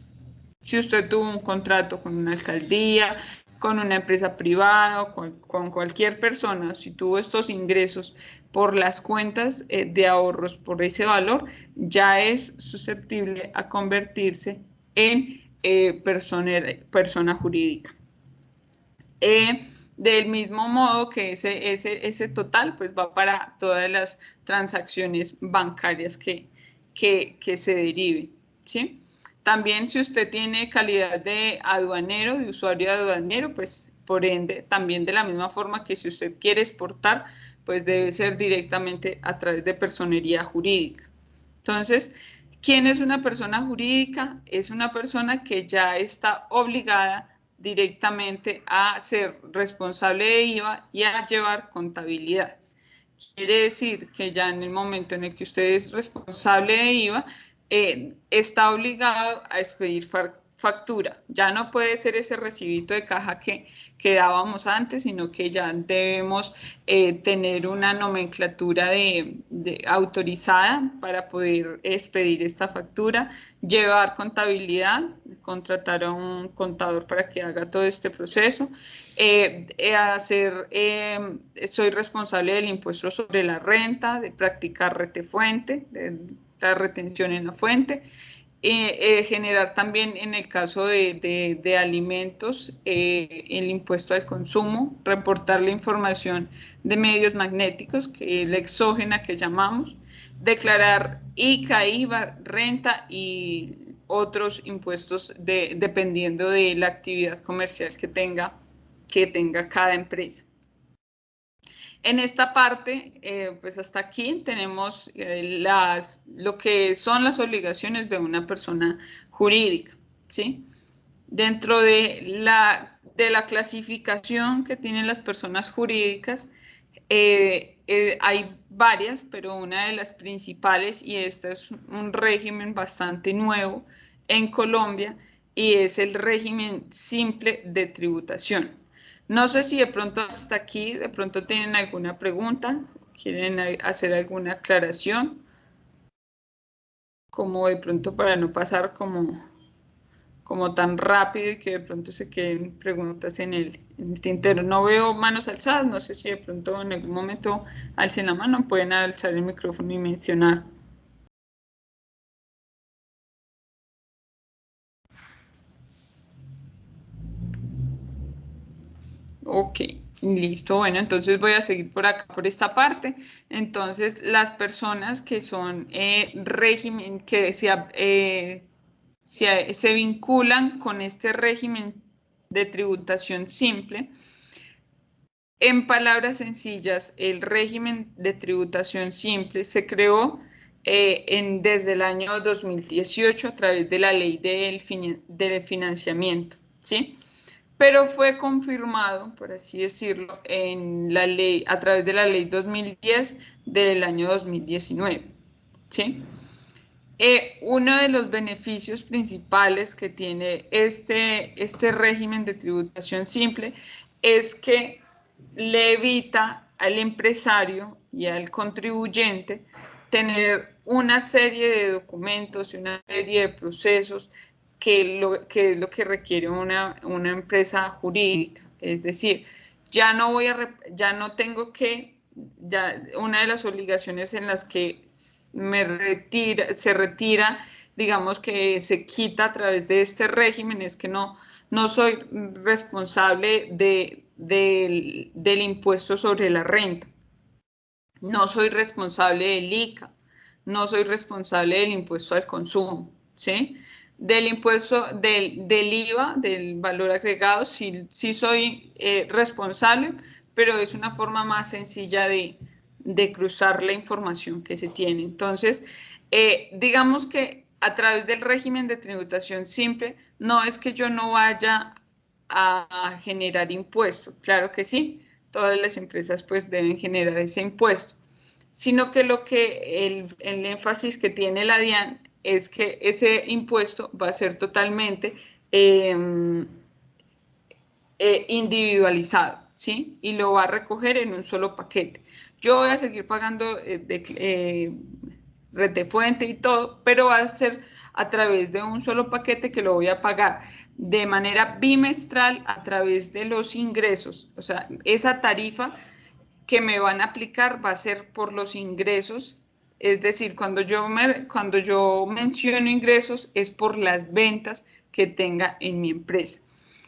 Si usted tuvo un contrato con una alcaldía, con una empresa privada o con cualquier persona, si tuvo estos ingresos por las cuentas de ahorros por ese valor, ya es susceptible a convertirse en persona jurídica. Del mismo modo que ese total pues va para todas las transacciones bancarias que se deriven, ¿sí? También si usted tiene calidad de aduanero, de usuario aduanero, pues por ende, también de la misma forma que si usted quiere exportar, pues debe ser directamente a través de personería jurídica. Entonces, ¿quién es una persona jurídica? Es una persona que ya está obligada directamente a ser responsable de IVA y a llevar contabilidad. Quiere decir que ya en el momento en el que usted es responsable de IVA, está obligado a expedir factura. Ya no puede ser ese recibito de caja que dábamos antes, sino que ya debemos tener una nomenclatura autorizada para poder expedir esta factura, llevar contabilidad, contratar a un contador para que haga todo este proceso, soy responsable del impuesto sobre la renta, de practicar retefuente, de la retención en la fuente, generar también en el caso de alimentos el impuesto al consumo, reportar la información de medios magnéticos, que es la exógena que llamamos, declarar ICA, IVA, renta y otros impuestos dependiendo de la actividad comercial que tenga cada empresa. En esta parte, pues hasta aquí tenemos lo que son las obligaciones de una persona jurídica, ¿sí? Dentro de la clasificación que tienen las personas jurídicas, hay varias, pero una de las principales, y este es un régimen bastante nuevo en Colombia, y es el régimen simple de tributación. No sé si de pronto hasta aquí, de pronto tienen alguna pregunta, quieren hacer alguna aclaración, como de pronto para no pasar como tan rápido y que de pronto se queden preguntas en el tintero. No veo manos alzadas, no sé si de pronto en algún momento alcen la mano, pueden alzar el micrófono y mencionar. Ok, listo. Bueno, entonces voy a seguir por acá, por esta parte. Entonces, las personas que son régimen, que se vinculan con este régimen de tributación simple. En palabras sencillas, el régimen de tributación simple se creó desde el año 2018 a través de la ley del financiamiento, ¿sí? pero fue confirmado, por así decirlo, en la ley, a través de la ley 2010 del año 2019, ¿sí? Uno de los beneficios principales que tiene este régimen de tributación simple es que le evita al empresario y al contribuyente tener una serie de documentos y una serie de procesos que es lo que requiere una empresa jurídica. Es decir, ya no tengo que, ya una de las obligaciones en las que se retira, digamos que se quita a través de este régimen, es que no soy responsable del impuesto sobre la renta, no soy responsable del ICA, no soy responsable del impuesto al consumo, ¿sí? Del impuesto del IVA, del valor agregado, sí soy responsable, pero es una forma más sencilla de cruzar la información que se tiene. Entonces, digamos que a través del régimen de tributación simple, no es que yo no vaya a generar impuestos, claro que sí, todas las empresas pues deben generar ese impuesto, sino que el énfasis que tiene la DIAN es que ese impuesto va a ser totalmente individualizado, ¿sí? Y lo va a recoger en un solo paquete. Yo voy a seguir pagando red de fuente y todo, pero va a ser a través de un solo paquete que lo voy a pagar de manera bimestral a través de los ingresos. O sea, esa tarifa que me van a aplicar va a ser por los ingresos, es decir, cuando yo menciono ingresos es por las ventas que tenga en mi empresa.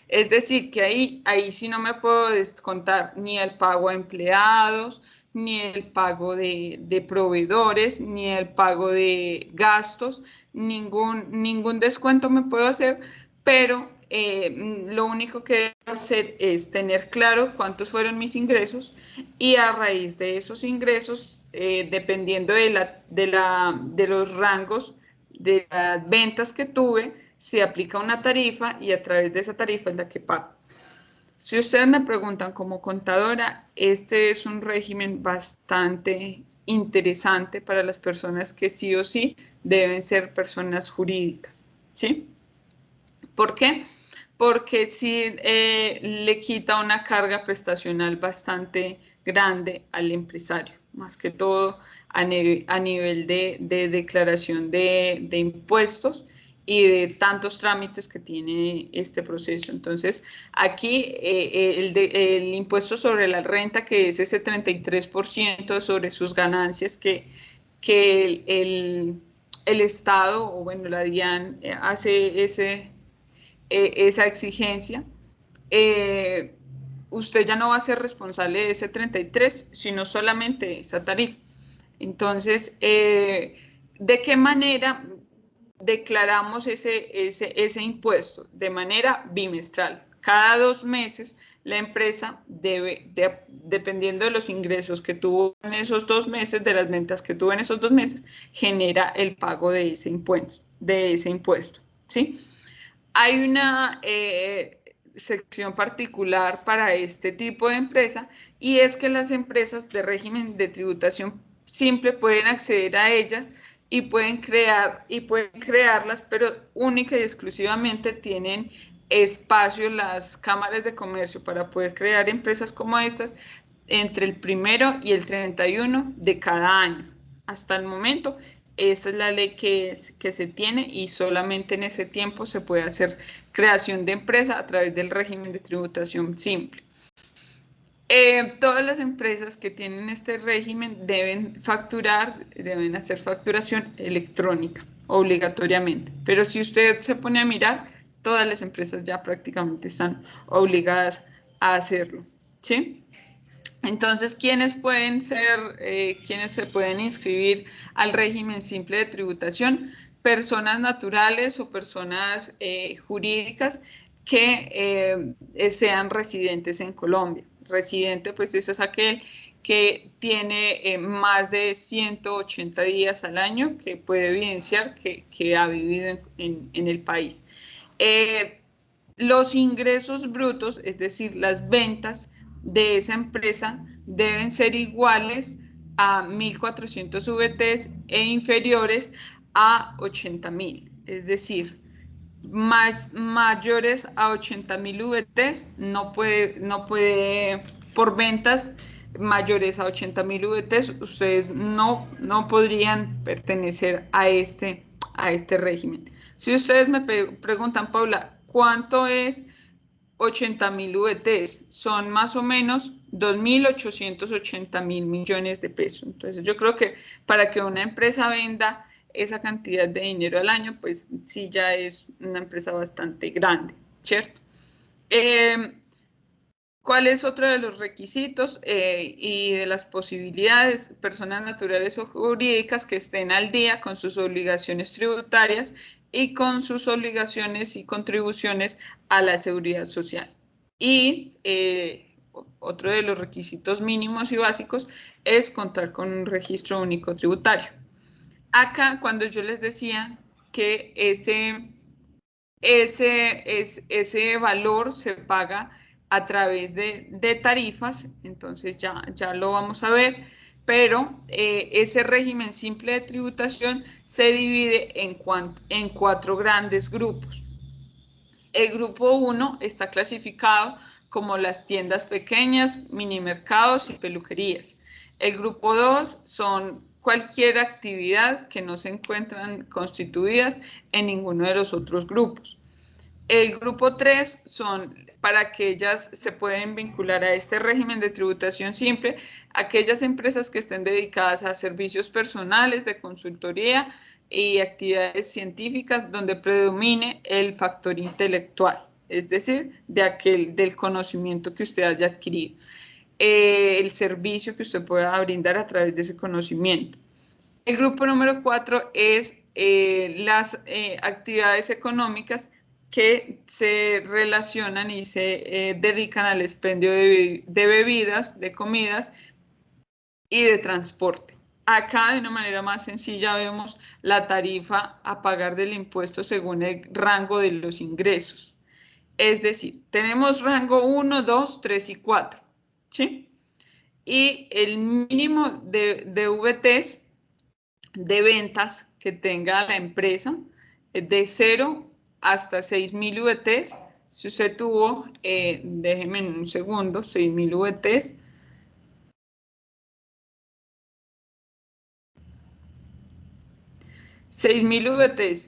Es decir, que ahí sí no me puedo descontar ni el pago a empleados, ni el pago de proveedores, ni el pago de gastos, ningún descuento me puedo hacer, pero lo único que debo hacer es tener claro cuántos fueron mis ingresos y a raíz de esos ingresos, dependiendo de los rangos de las ventas que tuve, se aplica una tarifa y a través de esa tarifa es la que pago. Si ustedes me preguntan como contadora, este es un régimen bastante interesante para las personas que sí o sí deben ser personas jurídicas, ¿sí? ¿Por qué? Porque sí le quita una carga prestacional bastante grande al empresario, más que todo a nivel de declaración de impuestos y de tantos trámites que tiene este proceso. Entonces, aquí el impuesto sobre la renta, que es ese 33% sobre sus ganancias que el Estado, o bueno, la DIAN hace esa exigencia, usted ya no va a ser responsable de ese 33, sino solamente esa tarifa. Entonces, ¿de qué manera declaramos ese impuesto? De manera bimestral. Cada 2 meses la empresa debe, dependiendo de los ingresos que tuvo en esos 2 meses, de las ventas que tuvo en esos 2 meses, genera el pago de ese impuesto, ¿sí? Hay una sección particular para este tipo de empresa y es que las empresas de régimen de tributación simple pueden acceder a ellas y pueden crearlas, pero única y exclusivamente tienen espacio las cámaras de comercio para poder crear empresas como estas entre el 1 y el 31 de cada año. Hasta el momento, esa es la ley que se tiene y solamente en ese tiempo se puede hacer creación de empresa a través del régimen de tributación simple. Todas las empresas que tienen este régimen deben hacer facturación electrónica obligatoriamente. Pero si usted se pone a mirar, todas las empresas ya prácticamente están obligadas a hacerlo, ¿sí? Entonces, ¿quiénes se pueden inscribir al régimen simple de tributación? Personas naturales o personas jurídicas que sean residentes en Colombia. Residente, pues ese es aquel que tiene más de 180 días al año, que puede evidenciar que ha vivido en el país. los ingresos brutos, es decir, las ventas de esa empresa, deben ser iguales a 1.400 VTs e inferiores a 80.000. Es decir, mayores a 80.000 VTs no puede, por ventas mayores a 80.000 VTs, ustedes no podrían pertenecer a este régimen. Si ustedes me preguntan, Paula, ¿cuánto es 80.000 VTs? Son más o menos 2.880.000 millones de pesos. Entonces yo creo que para que una empresa venda esa cantidad de dinero al año, pues sí ya es una empresa bastante grande, ¿cierto? ¿Cuál es otro de los requisitos y de las posibilidades? Personas naturales o jurídicas que estén al día con sus obligaciones tributarias y con sus obligaciones y contribuciones a la seguridad social. Y otro de los requisitos mínimos y básicos es contar con un registro único tributario. Acá, cuando yo les decía que ese valor se paga a través de tarifas, entonces ya lo vamos a ver, pero ese régimen simple de tributación se divide en 4 grandes grupos. El grupo 1 está clasificado como las tiendas pequeñas, minimercados y peluquerías. El grupo 2 son cualquier actividad que no se encuentran constituidas en ninguno de los otros grupos. El grupo 3 son, para que ellas se pueden vincular a este régimen de tributación simple, aquellas empresas que estén dedicadas a servicios personales de consultoría y actividades científicas donde predomine el factor intelectual, es decir, del conocimiento que usted haya adquirido, el servicio que usted pueda brindar a través de ese conocimiento. El grupo número 4 es las actividades económicas que se relacionan y se dedican al expendio de bebidas, de comidas y de transporte. Acá de una manera más sencilla vemos la tarifa a pagar del impuesto según el rango de los ingresos. Es decir, tenemos rango 1, 2, 3 y 4, ¿sí? Y el mínimo de VTs de ventas que tenga la empresa de 0 hasta 6.000 VTs. Si usted tuvo, déjeme en un segundo, 6.000 VTs.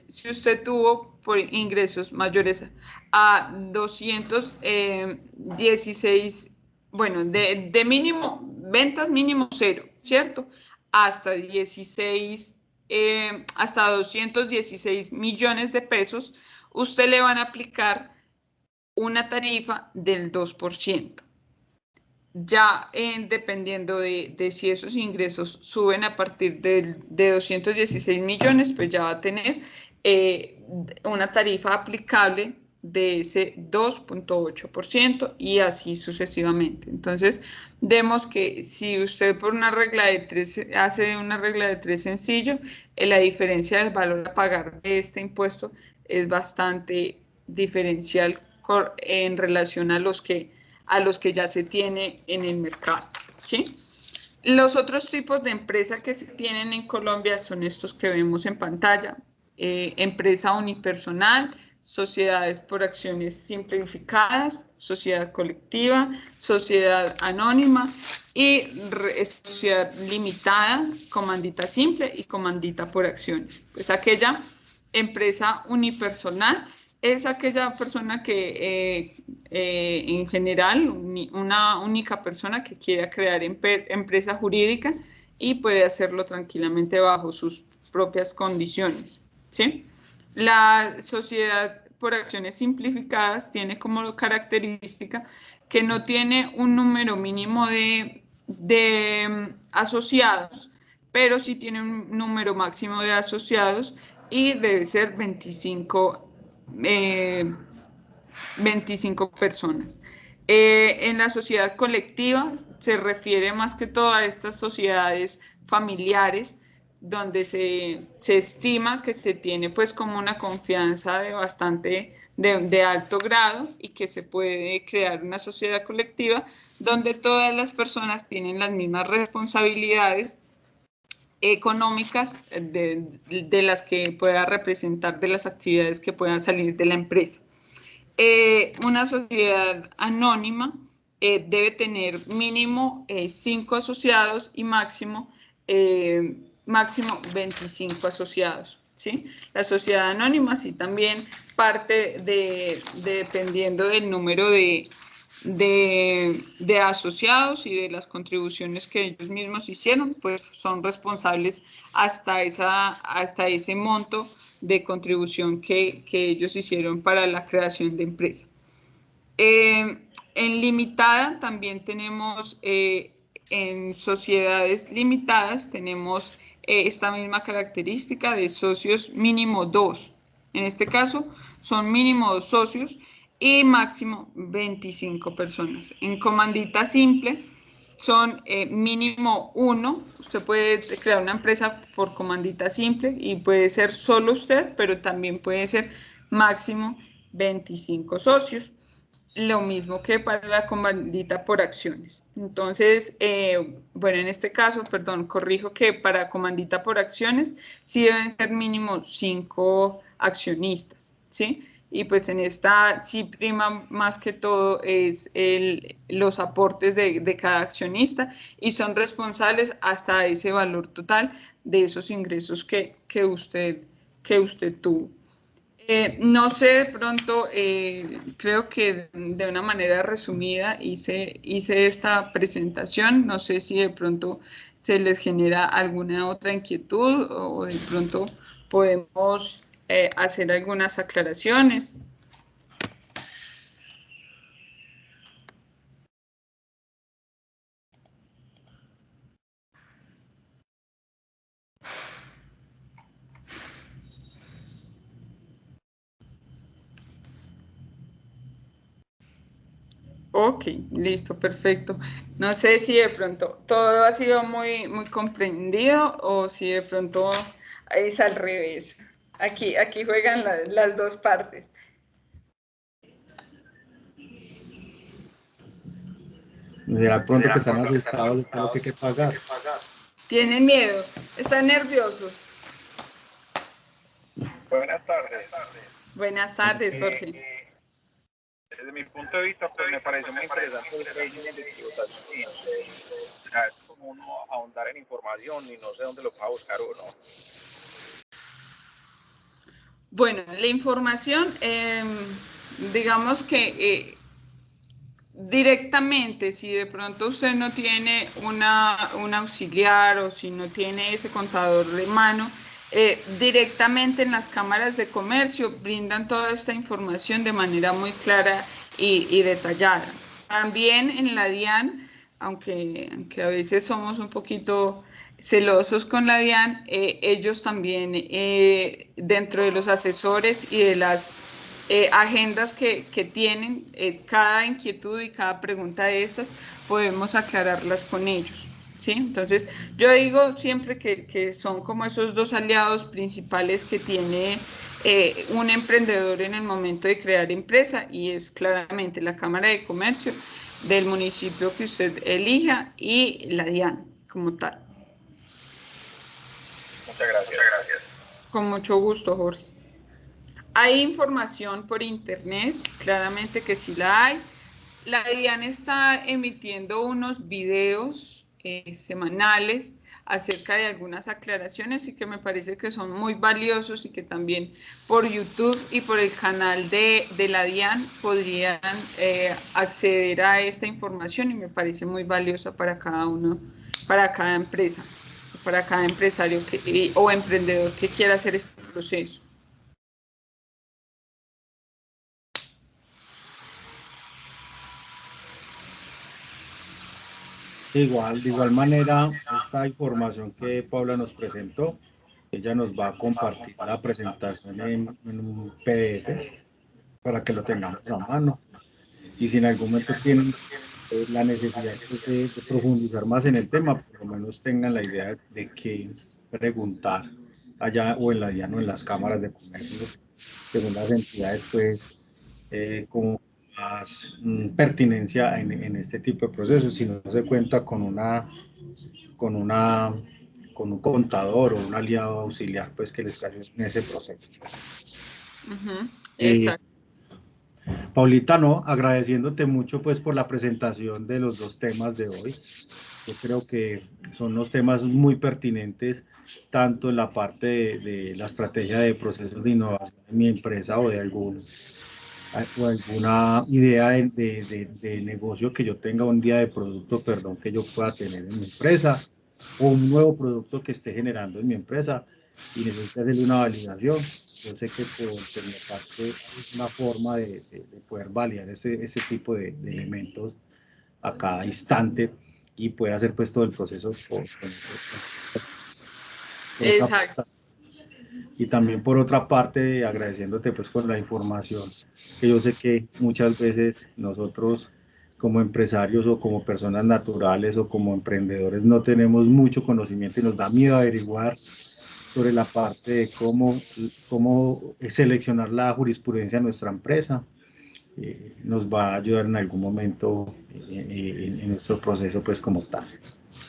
Si usted tuvo por ingresos mayores a 216, bueno, de mínimo, ventas mínimo 0, ¿cierto? Hasta 216 millones de pesos, usted le van a aplicar una tarifa del 2%. Ya dependiendo de si esos ingresos suben a partir de 216 millones, pues ya va a tener una tarifa aplicable de ese 2.8% y así sucesivamente. Entonces, vemos que si usted por una regla de 3 hace una regla de 3 sencillo, la diferencia del valor a pagar de este impuesto es bastante diferencial en relación a los que ya se tiene en el mercado, ¿sí? Los otros tipos de empresas que se tienen en Colombia son estos que vemos en pantalla: empresa unipersonal, sociedades por acciones simplificadas, sociedad colectiva, sociedad anónima y sociedad limitada, comandita simple y comandita por acciones. Pues aquella empresa unipersonal es aquella persona que en general, una única persona que quiera crear empresa jurídica y puede hacerlo tranquilamente bajo sus propias condiciones, ¿sí? La sociedad por acciones simplificadas tiene como característica que no tiene un número mínimo de asociados, pero sí tiene un número máximo de asociados y debe ser 25 personas. En la sociedad colectiva se refiere más que todo a estas sociedades familiares donde se estima que se tiene pues como una confianza de alto grado y que se puede crear una sociedad colectiva donde todas las personas tienen las mismas responsabilidades económicas de las que pueda representar, de las actividades que puedan salir de la empresa. Una sociedad anónima debe tener mínimo 5 asociados y máximo 25 asociados, ¿sí? La sociedad anónima sí también parte dependiendo del número de asociados y de las contribuciones que ellos mismos hicieron, pues son responsables hasta ese monto de contribución que ellos hicieron para la creación de empresa. En limitada también tenemos, en sociedades limitadas tenemos esta misma característica de socios mínimo 2. En este caso son mínimo 2 socios y máximo 25 personas. En comandita simple son mínimo 1. Usted puede crear una empresa por comandita simple y puede ser solo usted, pero también puede ser máximo 25 socios. Lo mismo que para la comandita por acciones. Entonces, bueno, en este caso, perdón, corrijo que para comandita por acciones sí deben ser mínimo 5 accionistas, ¿sí? Y pues en esta sí prima más que todo es los aportes de cada accionista y son responsables hasta ese valor total de esos ingresos que usted tuvo. No sé, de pronto, creo que de una manera resumida hice esta presentación. No sé si de pronto se les genera alguna otra inquietud o de pronto podemos hacer algunas aclaraciones. Ok, listo, perfecto. No sé si de pronto todo ha sido muy comprendido o si de pronto es al revés. Aquí juegan las dos partes. Será pronto que están asustados de todo lo que hay que pagar. ¿Tienen miedo? ¿Están nerviosos? Buenas tardes. Buenas tardes, Jorge. Desde mi punto de vista, pues me parece muy interesante el régimen de tributación y no sé, es como uno ahondar en información y no sé dónde lo pueda buscar uno. Bueno, la información, digamos que directamente, si de pronto usted no tiene un auxiliar o si no tiene ese contador de mano, directamente en las cámaras de comercio brindan toda esta información de manera muy clara y detallada. También en la DIAN, aunque a veces somos un poquito celosos con la DIAN, ellos también dentro de los asesores y de las agendas que tienen, cada inquietud y cada pregunta de estas podemos aclararlas con ellos, ¿sí? Entonces, yo digo siempre que son como esos dos aliados principales que tiene un emprendedor en el momento de crear empresa y es claramente la Cámara de Comercio del municipio que usted elija y la DIAN como tal. Muchas gracias. Con mucho gusto, Jorge. ¿Hay información por internet? Claramente que sí la hay. La DIAN está emitiendo unos videos semanales acerca de algunas aclaraciones y que me parece que son muy valiosos y que también por YouTube y por el canal de la DIAN podrían acceder a esta información y me parece muy valiosa para cada uno, para cada empresa, para cada empresario o emprendedor que quiera hacer este proceso. De igual manera, esta información que Paula nos presentó, ella nos va a compartir la presentación en un PDF para que lo tengamos a mano. Y si en algún momento tienen la necesidad de profundizar más en el tema, por lo menos tengan la idea de qué preguntar allá o en la DIAN o en las cámaras de comercio, según las entidades, pues, como más pertinencia en este tipo de procesos, si no se cuenta con con un contador o un aliado auxiliar, pues, que les ayude en ese proceso. Exacto. Paulita, no, agradeciéndote mucho, pues, por la presentación de los dos temas de hoy. Yo creo que son unos temas muy pertinentes, tanto en la parte de la estrategia de procesos de innovación de mi empresa o de alguna idea de negocio que yo tenga, un día de producto, perdón, que yo pueda tener en mi empresa, o un nuevo producto que esté generando en mi empresa y necesite hacerle una validación. Yo sé que por Tecnoparque es una forma de poder validar ese tipo de elementos a cada instante y poder hacer pues todo el proceso Exacto. y también por otra parte agradeciéndote pues por la información, que yo sé que muchas veces nosotros como empresarios o como personas naturales o como emprendedores no tenemos mucho conocimiento y nos da miedo averiguar sobre la parte de cómo seleccionar la jurisprudencia de nuestra empresa. Nos va a ayudar en algún momento en nuestro proceso pues como tal.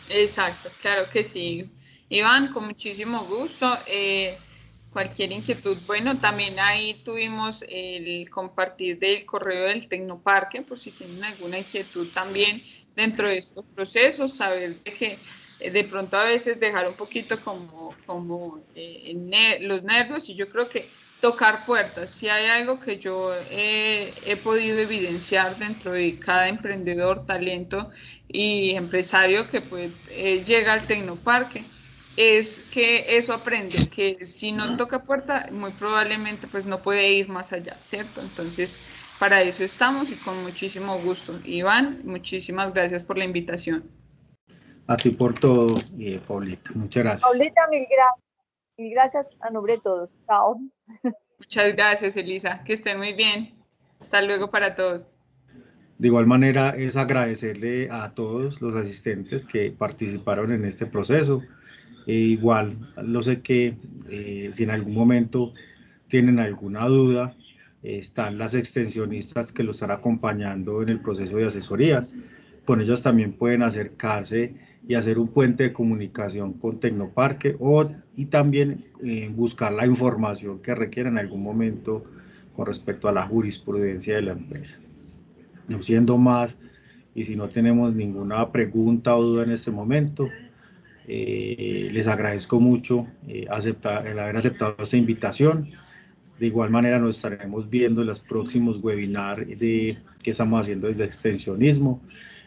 Exacto, claro que sí. Iván, con muchísimo gusto. Cualquier inquietud, bueno, también ahí tuvimos el compartir del correo del Tecnoparque, por si tienen alguna inquietud también dentro de estos procesos, saber de que de pronto a veces dejar un poquito los nervios, y yo creo que tocar puertas. Si hay algo que yo he podido evidenciar dentro de cada emprendedor, talento y empresario que pues llega al Tecnoparque, es que eso aprende, que si no toca puerta, muy probablemente pues no puede ir más allá, ¿cierto? Entonces, para eso estamos y con muchísimo gusto. Iván, muchísimas gracias por la invitación. A ti por todo, Paulita. Muchas gracias. Paulita, mil gracias a nombre de todos. Chao. Muchas gracias, Elisa. Que estén muy bien. Hasta luego para todos. De igual manera, es agradecerle a todos los asistentes que participaron en este proceso. Igual, lo sé que si en algún momento tienen alguna duda, están las extensionistas que lo están acompañando en el proceso de asesoría. Con ellas también pueden acercarse y hacer un puente de comunicación con Tecnoparque y también buscar la información que requieran en algún momento con respecto a la jurisprudencia de la empresa. No siendo más, y si no tenemos ninguna pregunta o duda en este momento, les agradezco mucho el haber aceptado esta invitación. De igual manera nos estaremos viendo en los próximos webinars que estamos haciendo desde Extensionismo.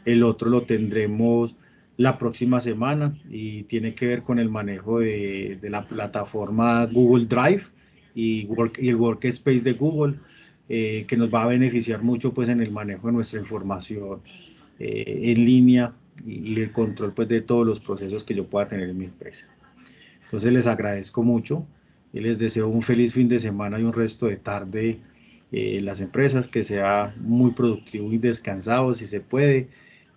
El otro lo tendremos la próxima semana y tiene que ver con el manejo de la plataforma Google Drive y el Workspace de Google, que nos va a beneficiar mucho pues, en el manejo de nuestra información en línea y el control pues, de todos los procesos que yo pueda tener en mi empresa. Entonces les agradezco mucho y les deseo un feliz fin de semana y un resto de tarde en las empresas, que sea muy productivo y descansado si se puede,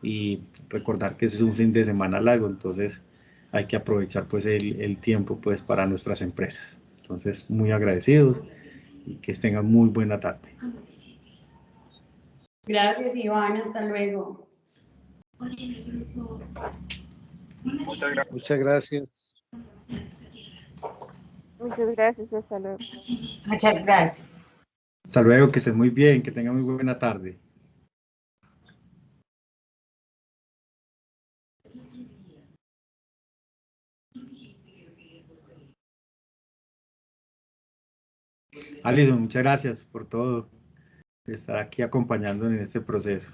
y recordar que ese es un fin de semana largo, entonces hay que aprovechar pues el tiempo pues para nuestras empresas. Entonces muy agradecidos y que tengan muy buena tarde. Gracias, Iván, hasta luego. Muchas gracias. Muchas gracias. Muchas gracias, hasta luego. Muchas gracias. Hasta luego, que estén muy bien, que tengan muy buena tarde. Alison, muchas gracias por todo, por estar aquí acompañándonos en este proceso.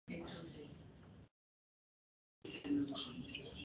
Entonces,